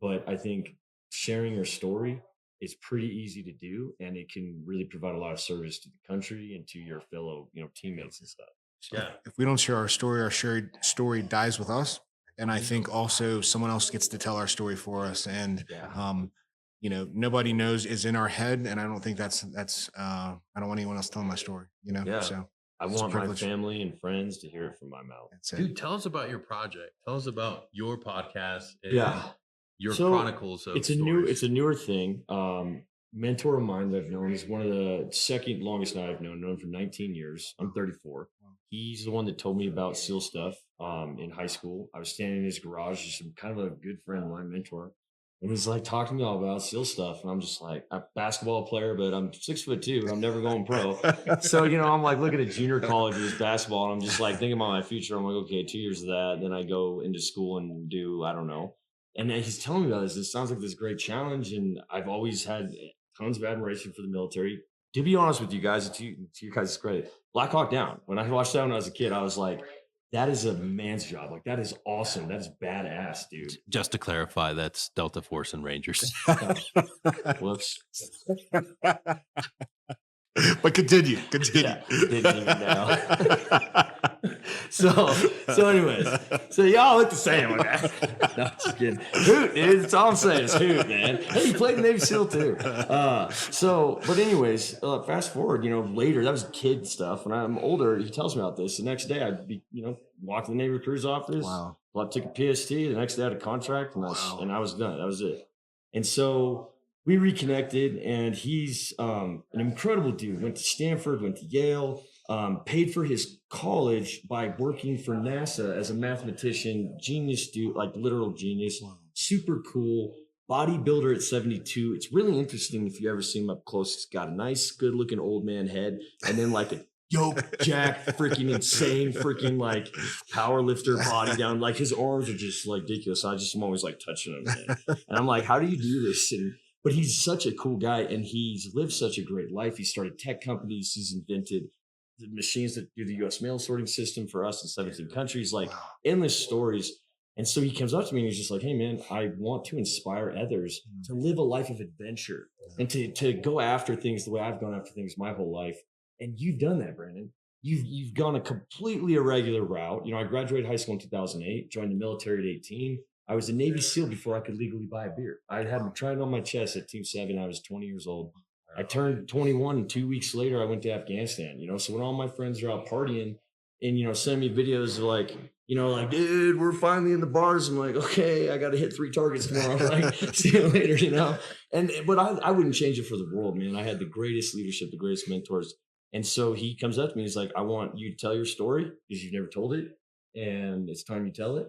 But I think sharing your story is pretty easy to do, and it can really provide a lot of service to the country and to your fellow, teammates and stuff. So if we don't share our shared story dies with us. And I think also someone else gets to tell our story for us. And, nobody knows is in our head. And I don't think that's I don't want anyone else telling my story, so I want my family and friends to hear it from my mouth. that's it. Dude, tell us about your project. Tell us about your podcast and your So, chronicles of it's a newer thing. Mentor of mine that I've known is one of the second longest now I've known for 19 years. I'm 34. He's the one that told me about SEAL stuff in high school. I was standing in his garage, just kind of a good friend, my mentor. And he's like talking to me all about SEAL stuff. And I'm just like, I'm a basketball player, but I'm 6'2" and I'm never going pro. So, I'm like looking at junior colleges basketball and I'm just like thinking about my future. I'm like, okay, 2 years of that. Then I go into school and do, I don't know. And then he's telling me about this. It sounds like this great challenge. And I've always had tons of admiration for the military. To be honest with you guys, to you guys' credit, Black Hawk Down. When I watched that when I was a kid, I was like, that is a man's job. Like, that is awesome. That is badass, dude. Just to clarify, that's Delta Force and Rangers. Whoops. But continue. Yeah, didn't even know. So anyways, so y'all look the same. Okay? No, just kidding. Hoot, dude. That's all I'm saying is hoot, man. Hey, you played in Navy SEAL too. But anyways, fast forward, later, that was kid stuff. When I'm older, he tells me about this. The next day I'd be, walk to the Navy recruiter's office. Wow. Well, I took a PST. The next day I had a contract and I was done. That was it. And so we reconnected, and he's an incredible dude. Went to Stanford, went to Yale, paid for his college by working for NASA as a mathematician. Genius dude, like literal genius. Wow. Super cool. Bodybuilder at 72. It's really interesting if you ever see him up close. He's got a nice, good-looking old man head, and then like a yoke jack, freaking insane, freaking like power lifter body down. Like his arms are just like ridiculous. I'm always like touching him, man. And I'm like, how do you do this? But he's such a cool guy, and he's lived such a great life. He started tech companies. He's invented the machines that do the U.S. mail sorting system for us in 17 countries, like endless stories. And so he comes up to me and he's just like, hey, man, I want to inspire others to live a life of adventure and to go after things the way I've gone after things my whole life. And you've done that, Brandon. You've gone a completely irregular route. I graduated high school in 2008, joined the military at 18. I was a Navy SEAL before I could legally buy a beer. I had them trying on my chest at Team 7. I was 20 years old. I turned 21, and 2 weeks later, I went to Afghanistan. So when all my friends are out partying and, send me videos of like, dude, we're finally in the bars. I'm like, okay, I got to hit 3 targets tomorrow. Like, see you later, But I wouldn't change it for the world, man. I had the greatest leadership, the greatest mentors. And so he comes up to me. He's like, I want you to tell your story because you've never told it. And it's time you tell it.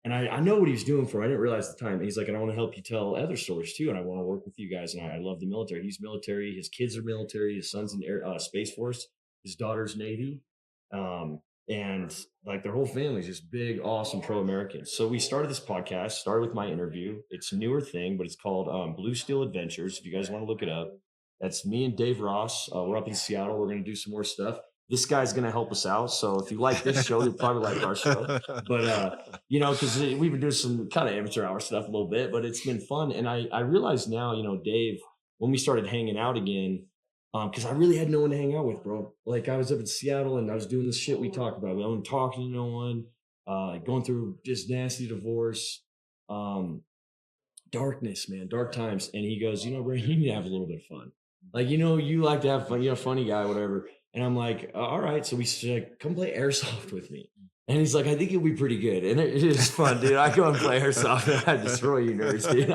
And I know what he was doing for him. I didn't realize at the time. And he's like, and I want to help you tell other stories too. And I want to work with you guys. And I love the military. He's military. His kids are military. His son's in the Space Force. His daughter's Navy. and like their whole family's just big, awesome pro Americans. So we started this podcast, started with my interview. It's a newer thing, but it's called Blue Steel Adventures. If you guys want to look it up, that's me and Dave Ross. We're up in Seattle. We're going to do some more stuff. This guy's going to help us out. So if you like this show, you'll probably like our show. But, you know, because we've been doing some kind of amateur hour stuff a little bit, but it's been fun. And I realize now, you know, Dave, when we started hanging out again, because I really had no one to hang out with, bro. Like I was up in Seattle and I was doing this shit we talk about. I wasn't talking to no one, going through just nasty divorce, darkness, man, dark times. And he goes, you know, bro, you need to have a little bit of fun. Like, you know, you like to have fun, you're a funny guy, whatever. And I'm like, all right. So we said, like, come play airsoft with me. And he's like, I think it'll be pretty good. And it is fun, dude. I go and play airsoft and I destroy you nerds, dude.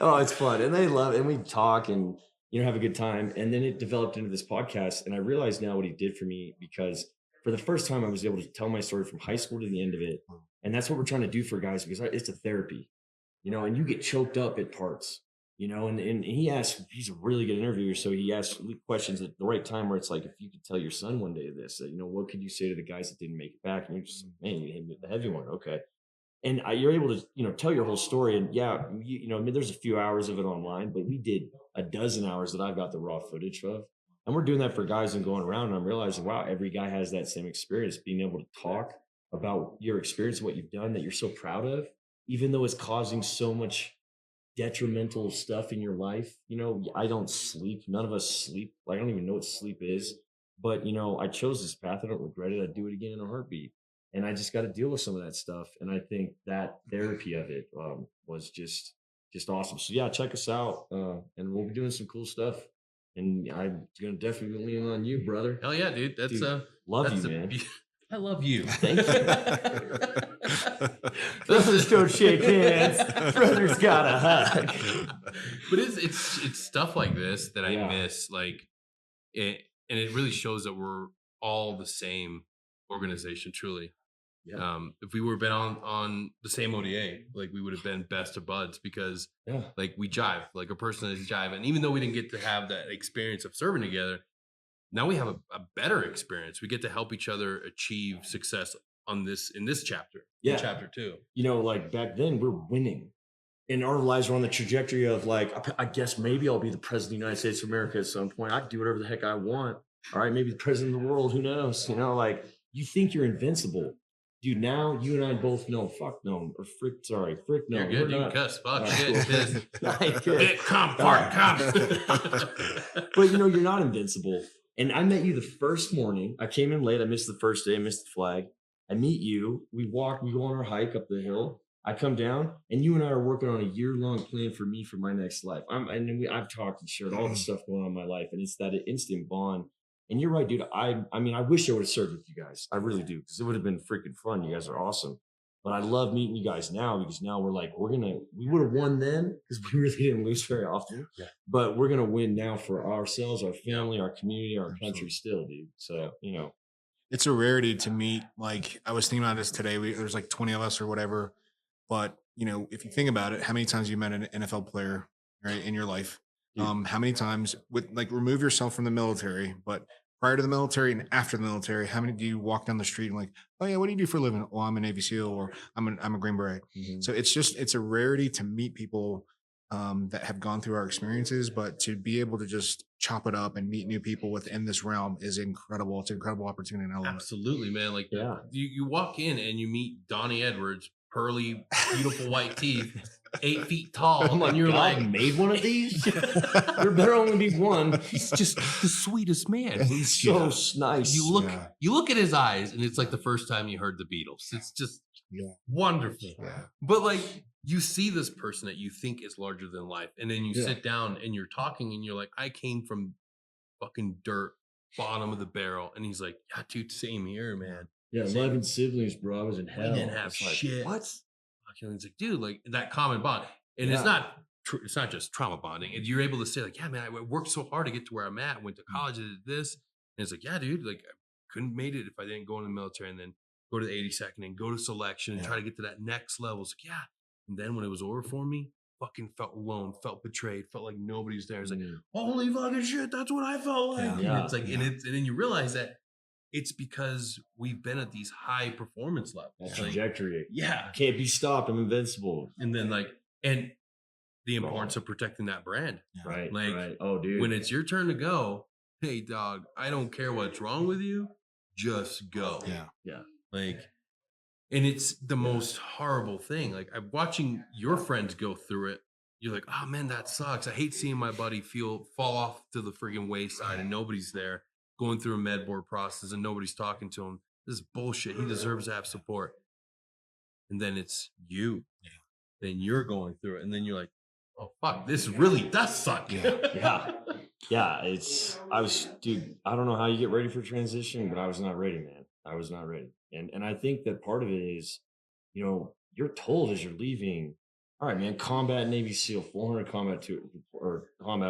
Oh, it's fun. And they love it. And we talk and, you know, have a good time. And then it developed into this podcast. And I realize now what he did for me, because for the first time I was able to tell my story from high school to the end of it. And that's what we're trying to do for guys, because it's a therapy, you know, and you get choked up at parts, you know, and he's a really good interviewer. So he asks questions at the right time where it's like, if you could tell your son one day this, you know, what could you say to the guys that didn't make it back? And you're just, man, you hit the heavy one. Okay. And you're able to, you know, tell your whole story. And yeah, you know, I mean, there's a few hours of it online, but we did a dozen hours that I've got the raw footage of. And we're doing that for guys and going around. And I'm realizing, wow, every guy has that same experience, being able to talk about your experience, what you've done that you're so proud of, even though it's causing so much detrimental stuff in your life. You know, I don't sleep. None of us sleep. Like, I don't even know what sleep is. But, you know, I chose this path. I don't regret it. I'd do it again in a heartbeat. And I just got to deal with some of that stuff. And I think that therapy of it was just awesome. So yeah, check us out. And we'll be doing some cool stuff. And I'm going to definitely lean on you, brother. Hell yeah, dude. Love that's you, man. I love you. Thank you. Brothers don't shake hands. Brothers got a hug. But it's stuff like this that I miss. Like it, and it really shows that we're all the same organization, truly. Yeah. If we were been on the same ODA, like we would have been best of buds, because like we jive, like a person is jive. And even though we didn't get to have that experience of serving together, now we have a better experience. We get to help each other achieve success in this chapter. Yeah. In chapter 2. You know, like back then we're winning. And our lives are on the trajectory of like, I guess maybe I'll be the president of the United States of America at some point. I can do whatever the heck I want. All right, maybe the president of the world, who knows? You know, like you think you're invincible. Dude, now you and I both know, fuck no, or frick no. You're good, you can cuss, fuck, shit, Bit, come, fart, come. But you know, you're not invincible. And I met you the first morning. I came in late. I missed the first day. I missed the flag. I meet you. We go on our hike up the hill. I come down, and you and I are working on a year-long plan for me for my next life. I've talked and shared all the stuff going on in my life, and it's that instant bond. And you're right, dude. I mean, I wish I would have served with you guys. I really do, because it would have been freaking fun. You guys are awesome. But I love meeting you guys now, because now we're like, we would have won then, because we really didn't lose very often. Yeah. But we're going to win now for ourselves, our family, our community, our country still, dude. So, you know. It's a rarity to meet. Like, I was thinking about this today. There's like 20 of us or whatever. But, you know, if you think about it, how many times you met an NFL player, right, in your life? How many times remove yourself from the military, but prior to the military and after the military, how many do you walk down the street and like, oh yeah, what do you do for a living? Well, I'm a Navy SEAL, or I'm a Green Beret. Mm-hmm. So it's a rarity to meet people that have gone through our experiences, but to be able to just chop it up and meet new people within this realm is incredible. It's an incredible opportunity. And I love Absolutely, man. Like you walk in and you meet Donnie Edwards, pearly, beautiful white teeth, 8 feet tall. I'm like, and you're God like, made one of these? There better only be one. He's just the sweetest man. He's so nice. You look at his eyes, and it's like the first time you heard the Beatles. It's just wonderful. Yeah. But like, you see this person that you think is larger than life, and then you sit down and you're talking, and you're like, I came from fucking dirt, bottom of the barrel. And he's like, yeah, dude, same here, man. Yeah, 11 siblings, bro. I was in hell. We didn't have shit. What? And it's like, dude, like that common bond. And it's not just trauma bonding. And you're able to say, like, yeah, man, I worked so hard to get to where I'm at. Went to college, I did this. And it's like, yeah, dude, like I couldn't made it if I didn't go in the military and then go to the 82nd and go to selection and try to get to that next level. It's like, yeah. And then when it was over for me, fucking felt alone, felt betrayed, felt like nobody's there. It's like, holy fucking shit, that's what I felt like. Yeah. And it's like, and then you realize that it's because we've been at these high performance levels. That Like, trajectory. yeah. Can't be stopped. I'm invincible. And then and the importance of protecting that brand. Right. Like, right. Oh, dude. when it's your turn to go, hey, dog, I don't care what's wrong with you, just go. Yeah. Yeah. Like, and it's the most horrible thing. Like, I'm watching your friends go through it. You're like, oh man, that sucks. I hate seeing my buddy fall off to the friggin' wayside and nobody's there going through a med board process and nobody's talking to him. This is bullshit. He deserves to have support. And then it's you. Then you're going through it. And then you're like, oh fuck, this really does suck. Yeah. Dude, I don't know how you get ready for transition, but I was not ready, man. I was not ready. And I think that part of it is, you're told as you're leaving, all right, man, combat Navy SEAL, 400 combat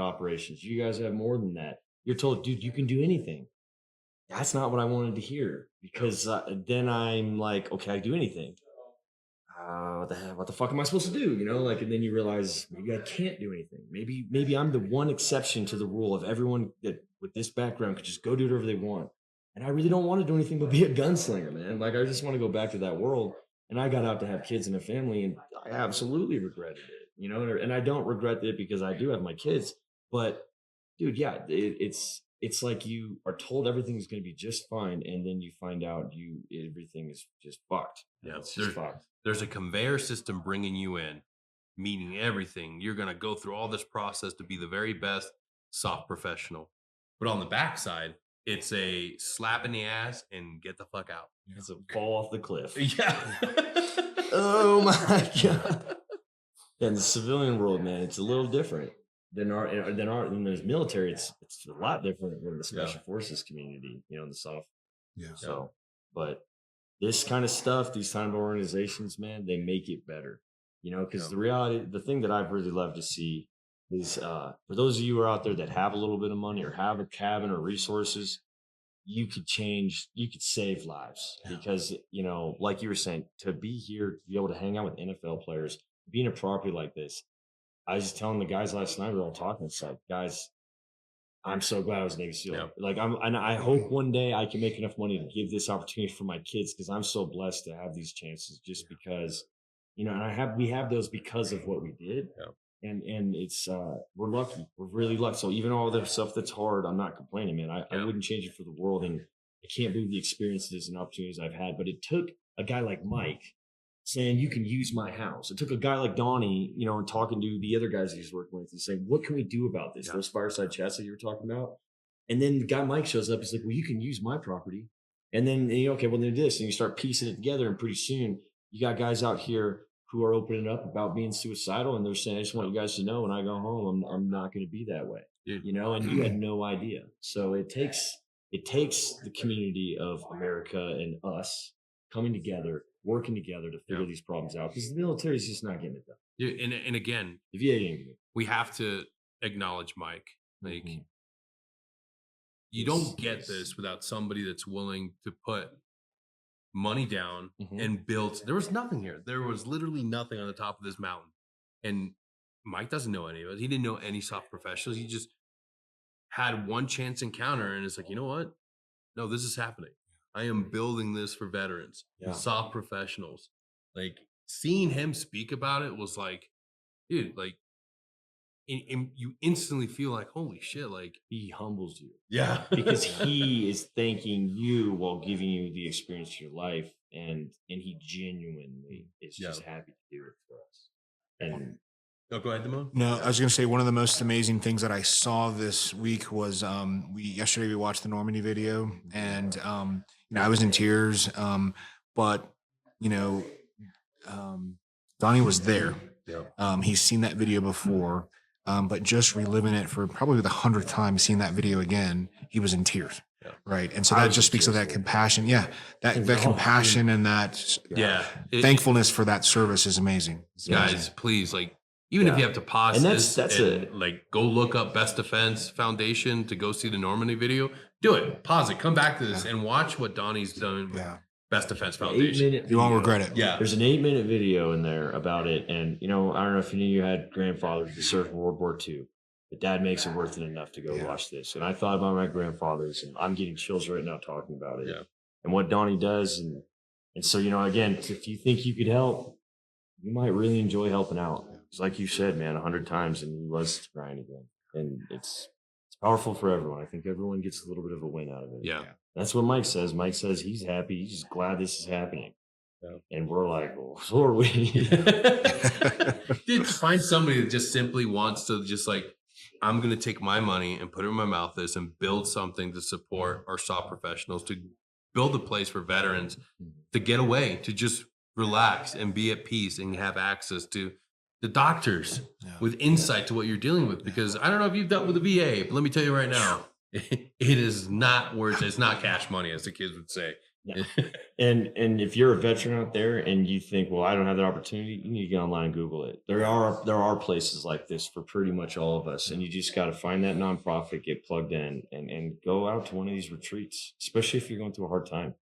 operations. You guys have more than that. You're told, dude, you can do anything. That's not what I wanted to hear, because then I'm like, okay, I do anything. What the fuck am I supposed to do? And then you realize maybe I can't do anything. Maybe I'm the one exception to the rule of everyone that with this background could just go do whatever they want. And I really don't want to do anything but be a gunslinger, man. Like, I just want to go back to that world. And I got out to have kids and a family, and I absolutely regretted it, and I don't regret it because I do have my kids. But dude, yeah, it's like you are told everything's going to be just fine, and then you find out everything is just fucked. Yeah, It's just fucked. There's a conveyor system bringing you in, meaning everything. You're going to go through all this process to be the very best soft professional. But on the backside, it's a slap in the ass and get the fuck out. It's a fall off the cliff. Yeah. Oh my God. In the civilian world, man, it's a little different than there's military. It's a lot different than the special forces community, in the soft. Yeah. So, but this kind of stuff, these kind of organizations, man, they make it better, because the thing that I've really loved to see is, for those of you who are out there that have a little bit of money or have a cabin or resources, you could save lives, because, like you were saying, to be here, to be able to hang out with NFL players, be in a property like this. I was just telling the guys last night, we were all talking. It's like, guys, I'm so glad I was Navy SEAL. Yeah. And I hope one day I can make enough money to give this opportunity for my kids, because I'm so blessed to have these chances, just because, and we have those because of what we did. Yeah. And it's, we're lucky. We're really lucky. So even all the stuff that's hard, I'm not complaining, man. I wouldn't change it for the world. And I can't believe the experiences and opportunities I've had, but it took a guy like Mike saying, you can use my house. It took a guy like Donnie, and talking to the other guys he's working with and saying, what can we do about this? Those fireside chats that you were talking about. And then the guy Mike shows up. He's like, well, you can use my property. And then, okay, well, then this, and you start piecing it together. And pretty soon you got guys out here who are opening up about being suicidal. And they're saying, I just want you guys to know when I go home, I'm not going to be that way, and you had no idea. So it takes the community of America and us coming together, working together to figure these problems out, because the military is just not getting it done. Yeah, and again, If you ain't we have to acknowledge Mike. Like, you don't get this without somebody that's willing to put money down and build. There was nothing here. There was literally nothing on the top of this mountain. And Mike doesn't know any of it. He didn't know any soft professionals. He just had one chance encounter, and it's like, you know what? No, this is happening. I am building this for veterans, soft professionals. Like, seeing him speak about it was like, dude, like, you instantly feel like, holy shit, like, he humbles you. Yeah. Because he is thanking you while giving you the experience of your life. And he genuinely is just happy to do it for us. And go ahead, Damone. No, I was going to say one of the most amazing things that I saw this week was yesterday we watched the Normandy video, and I was in tears, but Donnie was there. He's seen that video before, but just reliving it for probably the 100th time, seeing that video again, he was in tears. Right. And so that just speaks of that compassion. Yeah. That compassion and that thankfulness for that service is amazing. Guys, please, like, even if you have to pause like, go look up Best Defense Foundation to go see the Normandy video, do it. Pause it. Come back to this and watch what Donnie's done with Best Defense Foundation. You won't regret it. Yeah. There's an 8-minute video in there about it. And, I don't know if you knew you had grandfathers who served in World War II. but dad makes it worth it enough to go watch this. And I thought about my grandfathers, and I'm getting chills right now talking about it. Yeah. And what Donnie does. And so, again, if you think you could help, you might really enjoy helping out. It's like you said, man, 100 times, and he was crying again. And it's powerful for everyone. I think everyone gets a little bit of a win out of it. Yeah. That's what Mike says. Mike says he's happy. He's just glad this is happening. Yeah. And we're like, well, so are we. Dude, find somebody that just simply wants to just like, I'm going to take my money and put it in my mouth this and build something to support our soft professionals, to build a place for veterans to get away, to just relax and be at peace and have access to the doctors with insight to what you're dealing with. Because I don't know if you've dealt with the VA, but let me tell you right now, it is not worth it. It's not cash money, as the kids would say. Yeah. And if you're a veteran out there and you think, well, I don't have that opportunity, you need to get online and Google it. There are places like this for pretty much all of us. And you just got to find that nonprofit, get plugged in, and go out to one of these retreats, especially if you're going through a hard time.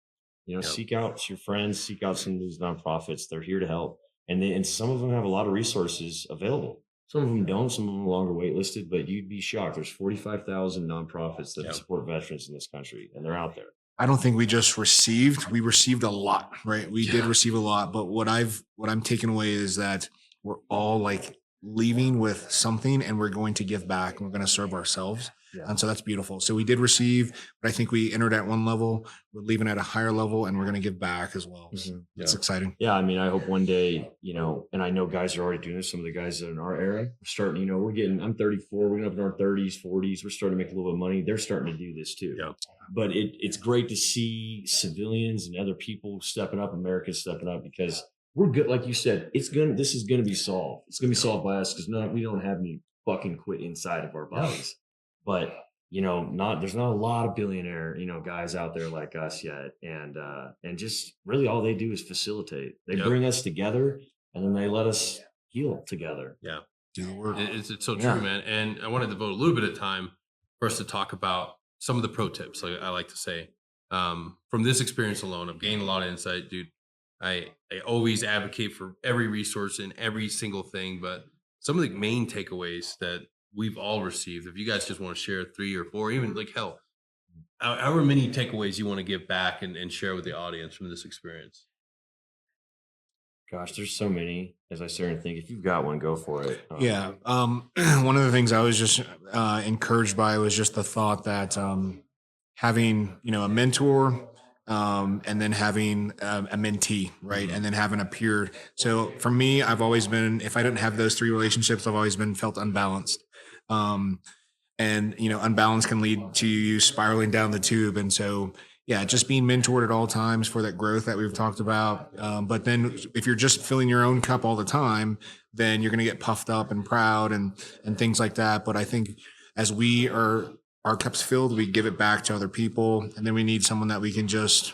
Seek out your friends, seek out some of these nonprofits. They're here to help. And some of them have a lot of resources available. Some of them don't. Some of them are longer waitlisted, but you'd be shocked. There's 45,000 nonprofits that support veterans in this country, and they're out there. I don't think we just received, we received a lot, right? We did receive a lot, but what I'm taking away is that we're all like leaving with something, and we're going to give back, and we're going to serve ourselves. Yeah. And so that's beautiful. So we did receive, but I think we entered at one level, we're leaving at a higher level, and we're going to give back as well. So it's exciting. Yeah. I mean, I hope one day, and I know guys are already doing this. Some of the guys that are in our era are starting, I'm 34, we're getting up in our 30s, 40s. We're starting to make a little bit of money. They're starting to do this too. Yeah. But it's great to see civilians and other people stepping up, America stepping up, because we're good. Like you said, this is going to be solved. It's going to be solved by us, because we don't have any fucking quit inside of our bodies. But there's not a lot of billionaire guys out there like us yet, and just really all they do is facilitate. They bring us together, and then they let us heal together. Yeah, do the work. It's so true, man. And I want to devote a little bit of time for us to talk about some of the pro tips. Like I like to say, from this experience alone, I've gained a lot of insight, dude. I always advocate for every resource and every single thing, but some of the main takeaways that we've all received, if you guys just want to share 3 or 4, even like hell, however many takeaways you want to give back and share with the audience from this experience. Gosh, there's so many. As I start to think, if you've got one, go for it. Yeah. One of the things I was just encouraged by was just the thought that having, a mentor, and then having a mentee, right? And then having a peer. So for me, I've always been, if I didn't have those 3 relationships, I've always been felt unbalanced. And unbalance can lead to you spiraling down the tube. And so, yeah, just being mentored at all times for that growth that we've talked about. But then if you're just filling your own cup all the time, then you're going to get puffed up and proud and things like that. But I think as our cup's filled, we give it back to other people. And then we need someone that we can just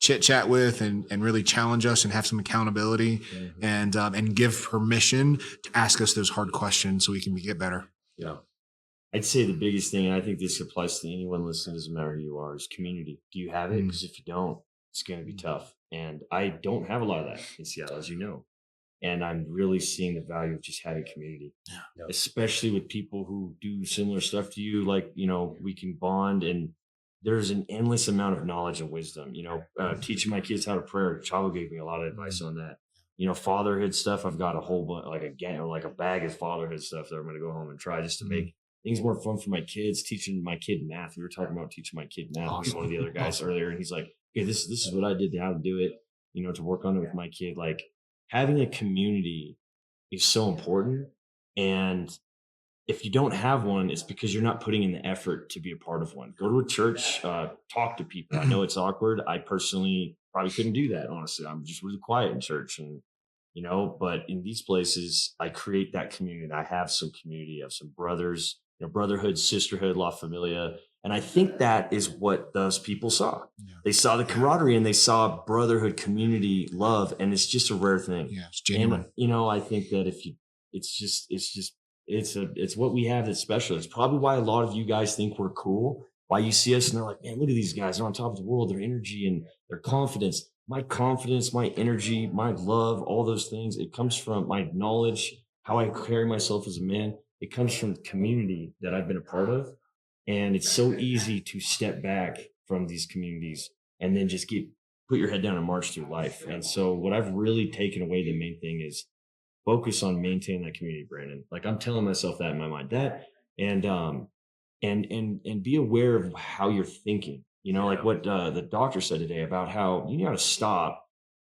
chit chat with and really challenge us and have some accountability and give permission to ask us those hard questions so we can get better. Yeah. I'd say the biggest thing, and I think this applies to anyone listening, doesn't matter who you are, is community. Do you have it? Because if you don't, it's going to be tough. And I don't have a lot of that in Seattle, as you know. And I'm really seeing the value of just having community, especially with people who do similar stuff to you. Like, we can bond, and there's an endless amount of knowledge and wisdom. Teaching my kids how to pray. Chavo gave me a lot of advice on that. Fatherhood stuff. I've got a whole bunch, like a bag of fatherhood stuff that I'm going to go home and try just to make things more fun for my kids. Teaching my kid math. We were talking about teaching my kid math with one of the other guys earlier, and he's like, "Okay, this is what I did, how to do it. To work on it with my kid." Like, having a community is so important. And if you don't have one, it's because you're not putting in the effort to be a part of one. Go to a church, talk to people. I know it's awkward. I personally probably couldn't do that, honestly. I'm just really quiet in church, and but in these places, I create that community. I have some community. I have some brothers, brotherhood, sisterhood, La Familia. And I think that is what those people saw. Yeah. They saw the camaraderie, and they saw brotherhood, community, love, and it's just a rare thing. Yeah, it's genuine. And, I think that it's what we have that's special. It's probably why a lot of you guys think we're cool. Why you see us and they're like, man, look at these guys. They're on top of the world. Their energy and their confidence, my energy, my love, all those things. It comes from my knowledge, how I carry myself as a man. it comes from community that I've been a part of. And it's so easy to step back from these communities and then just put your head down and march through life. And so what I've really taken away, the main thing is focus on maintaining that community, Brandon. Like I'm telling myself that in my mind. That and and be aware of how you're thinking. You know, like what the doctor said today about how you got to stop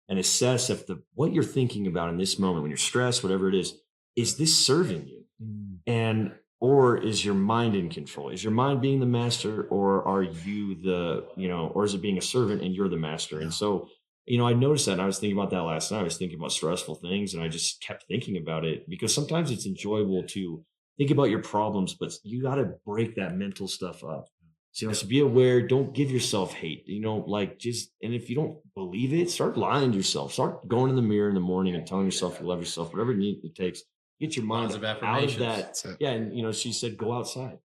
and assess if what you're thinking about in this moment when you're stressed, whatever it is this serving you? And or is your mind in control? Is your mind being the master, or are you or is it being a servant and you're the master? And so, I noticed that, and I was thinking about that last night. I was thinking about stressful things, and I just kept thinking about it because sometimes it's enjoyable to think about your problems, but you got to break that mental stuff up. So be aware, don't give yourself hate, and if you don't believe it, start lying to yourself, start going in the mirror in the morning and telling yourself you love yourself, whatever it takes, get your mind Positive out of affirmations. that. That's it. Yeah. And, she said, go outside,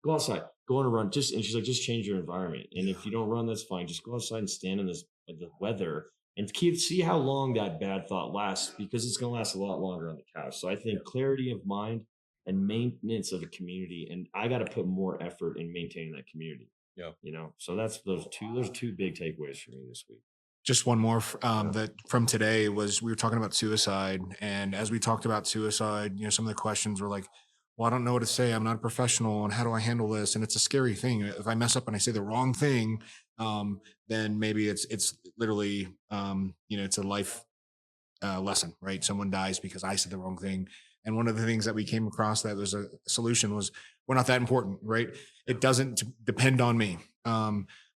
go on a run. And she's like, just change your environment. And if you don't run, that's fine. Just go outside and stand in the weather and see how long that bad thought lasts, because it's going to last a lot longer on the couch. So I think clarity of mind and maintenance of a community. And I got to put more effort in maintaining that community. Yeah. So that's those two big takeaways for me this week. Just one more that from today was we were talking about suicide, and as we talked about suicide, some of the questions were like, well, I don't know what to say, I'm not a professional, and how do I handle this? And it's a scary thing. If I mess up and I say the wrong thing, then maybe it's literally it's a life lesson, right? Someone dies because I said the wrong thing. And one of the things that we came across that was a solution was, we're not that important, right? It doesn't depend on me.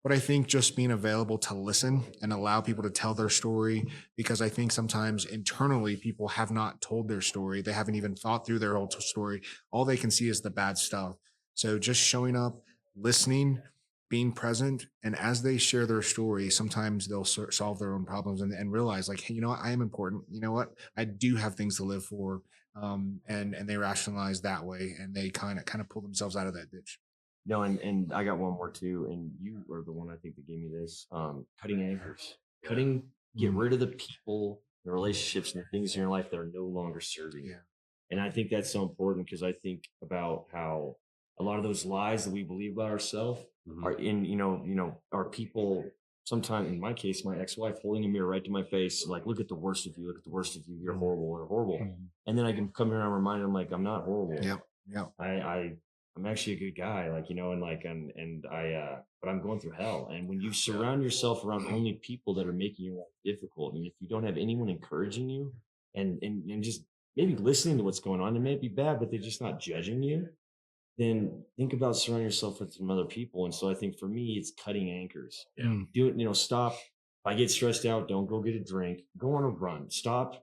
But I think just being available to listen and allow people to tell their story, because I think sometimes internally people have not told their story. They haven't even thought through their whole story. All they can see is the bad stuff. So just showing up, listening, being present, and as they share their story, sometimes they'll solve their own problems and realize, like, hey, you know what, I am important. You know what, I do have things to live for. And they rationalize that way, and they kind of pull themselves out of that ditch. No, and I got one more too, and you are the one I think that gave me this. Cutting anchors, get rid of the people, the relationships, and the things in your life that are no longer serving you. And I think that's so important, because I think about how a lot of those lies that we believe about ourselves are in, are people. Sometimes, in my case, my ex-wife holding a mirror right to my face, like, look at the worst of you, look at the worst of you, you're horrible, you're horrible. And then I can come here and remind them, like, I'm not horrible. Yep. I'm actually a good guy, but I'm going through hell. And when you surround yourself around only people that are making your life difficult, and if you don't have anyone encouraging you and just maybe listening to what's going on, it may be bad, but they're just not judging you, then think about surrounding yourself with some other people. And so I think for me, it's cutting anchors. Do it, stop. If I get stressed out, don't go get a drink, go on a run, stop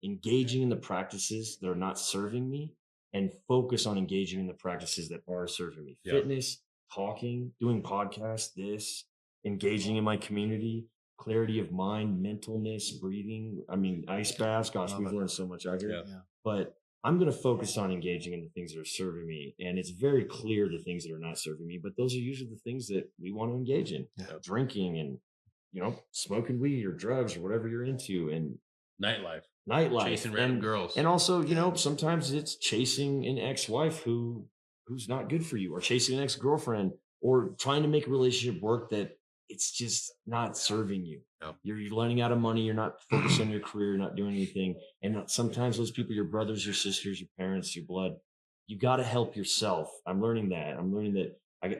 engaging in the practices that are not serving me, and focus on engaging in the practices that are serving me. Fitness, talking, doing podcasts, engaging in my community, clarity of mind, mentalness, breathing. I mean, ice baths. Gosh, we've learned so much out here. But I'm going to focus on engaging in the things that are serving me. And it's very clear the things that are not serving me, but those are usually the things that we want to engage in. Drinking and, smoking weed or drugs or whatever you're into, and Nightlife, chasing random girls. And also, sometimes it's chasing an ex-wife who's not good for you, or chasing an ex-girlfriend, or trying to make a relationship work that it's just not serving you. You're running out of money. You're not focused on your career. You're not doing anything. And sometimes those people, your brothers, your sisters, your parents, your blood, you got to help yourself. I'm learning that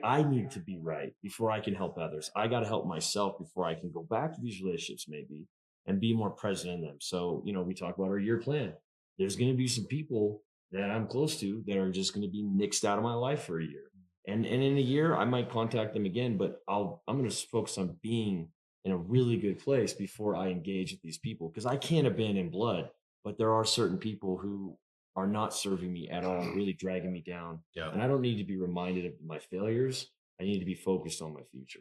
I need to be right before I can help others. I got to help myself before I can go back to these relationships maybe and be more present in them. So, we talk about our year plan. There's going to be some people that I'm close to that are just going to be nixed out of my life for a year. And in a year, I might contact them again, but I'm going to focus on being in a really good place before I engage with these people, because I can't abandon blood, but there are certain people who are not serving me at all, really dragging me down. And I don't need to be reminded of my failures. I need to be focused on my future.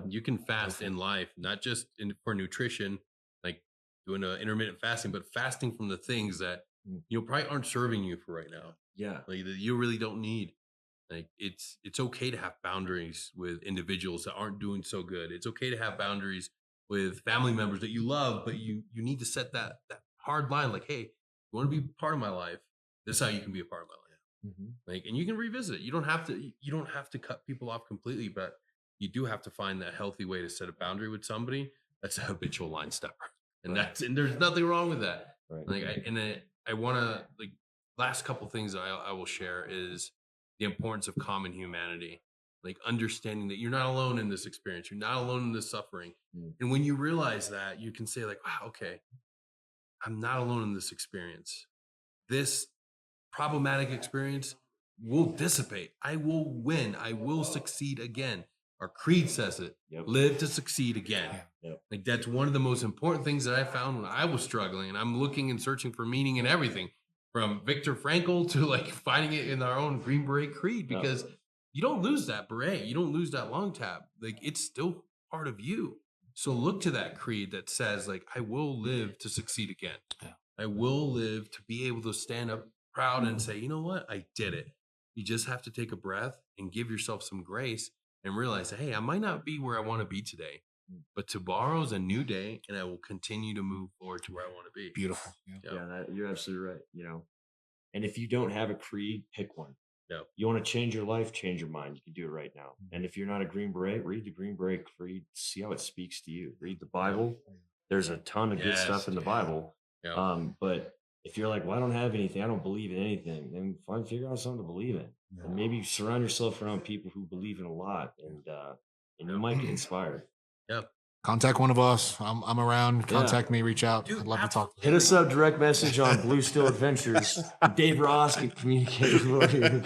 You can fast in life, not just for nutrition, like doing intermittent fasting, but fasting from the things that probably aren't serving you for right now. Like that you really don't need. Like it's okay to have boundaries with individuals that aren't doing so good. It's okay to have boundaries with family members that you love, but you need to set that hard line. Like, hey, you want to be part of my life? This is how you can be a part of my life. Like, and you can revisit it. You don't have to cut people off completely, but you do have to find that healthy way to set a boundary with somebody that's a habitual line stepper. And and there's nothing wrong with that. Right. Like, I want to, like, last couple things I will share is the importance of common humanity, like understanding that you're not alone in this experience. You're not alone in this suffering. And when you realize that, you can say like, wow, okay, I'm not alone in this experience. This problematic experience will dissipate. I will win. I will succeed again. Our creed says it. Yep. Live to succeed again. Yep. Like, that's one of the most important things that I found when I was struggling, and I'm looking and searching for meaning in everything, from Viktor Frankl to like finding it in our own Green Beret creed, because you don't lose that beret. You don't lose that long tab. Like, it's still part of you. So look to that creed that says like, I will live to succeed again. I will live to be able to stand up proud and say, you know what? I did it. You just have to take a breath and give yourself some grace and realize that, hey, I might not be where I want to be today, but tomorrow's a new day and I will continue to move forward to where I want to be. Beautiful. Yeah, you're absolutely right. You know, and if you don't have a creed, pick one. Yeah. You want to change your life, change your mind. You can do it right now. And if you're not a Green Beret, read the Green Beret creed. See how it speaks to you. Read the Bible. There's a ton of good stuff in the Bible. Yeah. But if you're like, well, I don't have anything, I don't believe in anything, then figure out something to believe in. And maybe you surround yourself around people who believe in a lot, and you might get inspired. Yeah. Contact one of us. I'm around. Contact me. Reach out. Dude, I'd love to talk. Hit us up, direct message on Blue Steel Adventures. Dave Ross can communicate with you.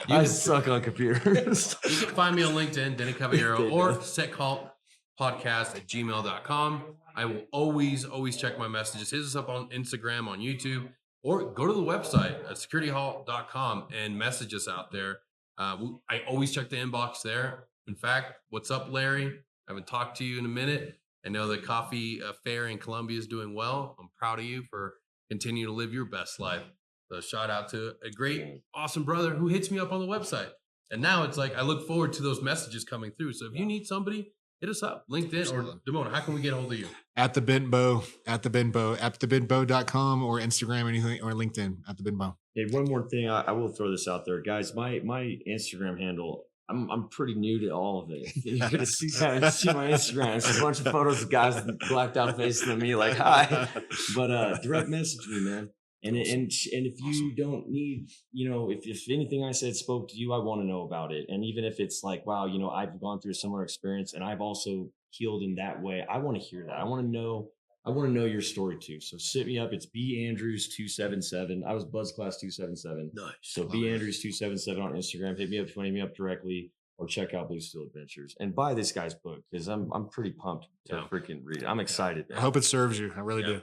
I suck on computers. You can find me on LinkedIn, Denny Caballero, or setcaltpodcast@gmail.com. I will always check my messages. Hit us up on Instagram, on YouTube, or go to the website at securityhall.com and message us out there. I always check the inbox there. In fact, what's up, Larry? I haven't talked to you in a minute. I know the coffee fair in Columbia is doing well. I'm proud of you for continuing to live your best life. So shout out to a great, awesome brother who hits me up on the website. And now it's like, I look forward to those messages coming through. So if you need somebody, hit us up, LinkedIn, or Damona, how can we get a hold of you? At the Bentbow, at thebentbow.com, or Instagram, anything, or LinkedIn at the Bentbow. Hey, one more thing, I will throw this out there, guys. My Instagram handle, I'm pretty new to all of it. You're gonna see my Instagram. It's a bunch of photos of guys with blacked out faces and me like, hi. But direct message me, man. And if you don't need, you know, if anything I said spoke to you, I want to know about it. And even if it's like, wow, you know, I've gone through a similar experience and I've also healed in that way, I want to hear that. I want to know your story too. So sit me up. It's B Andrews 277. I was Buzz Class 277. Nice. So B Andrews 277 on Instagram. Hit me up if you want to hit me up directly, or check out Blue Steel Adventures and buy this guy's book, because I'm pretty pumped to freaking read it. I'm excited, man. I hope it serves you. I really do.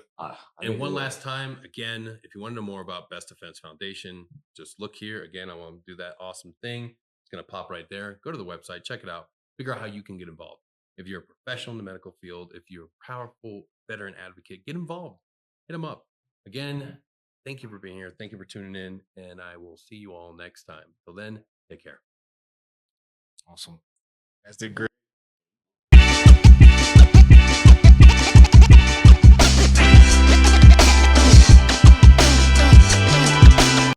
And one last time, again, if you want to know more about Best Defense Foundation, just look here. Again, I want to do that awesome thing. It's going to pop right there. Go to the website, check it out, figure out how you can get involved. If you're a professional in the medical field, if you're a powerful veteran advocate, get involved. Hit them up. Again, thank you for being here. Thank you for tuning in, and I will see you all next time. Till then, take care. Awesome. That's did great.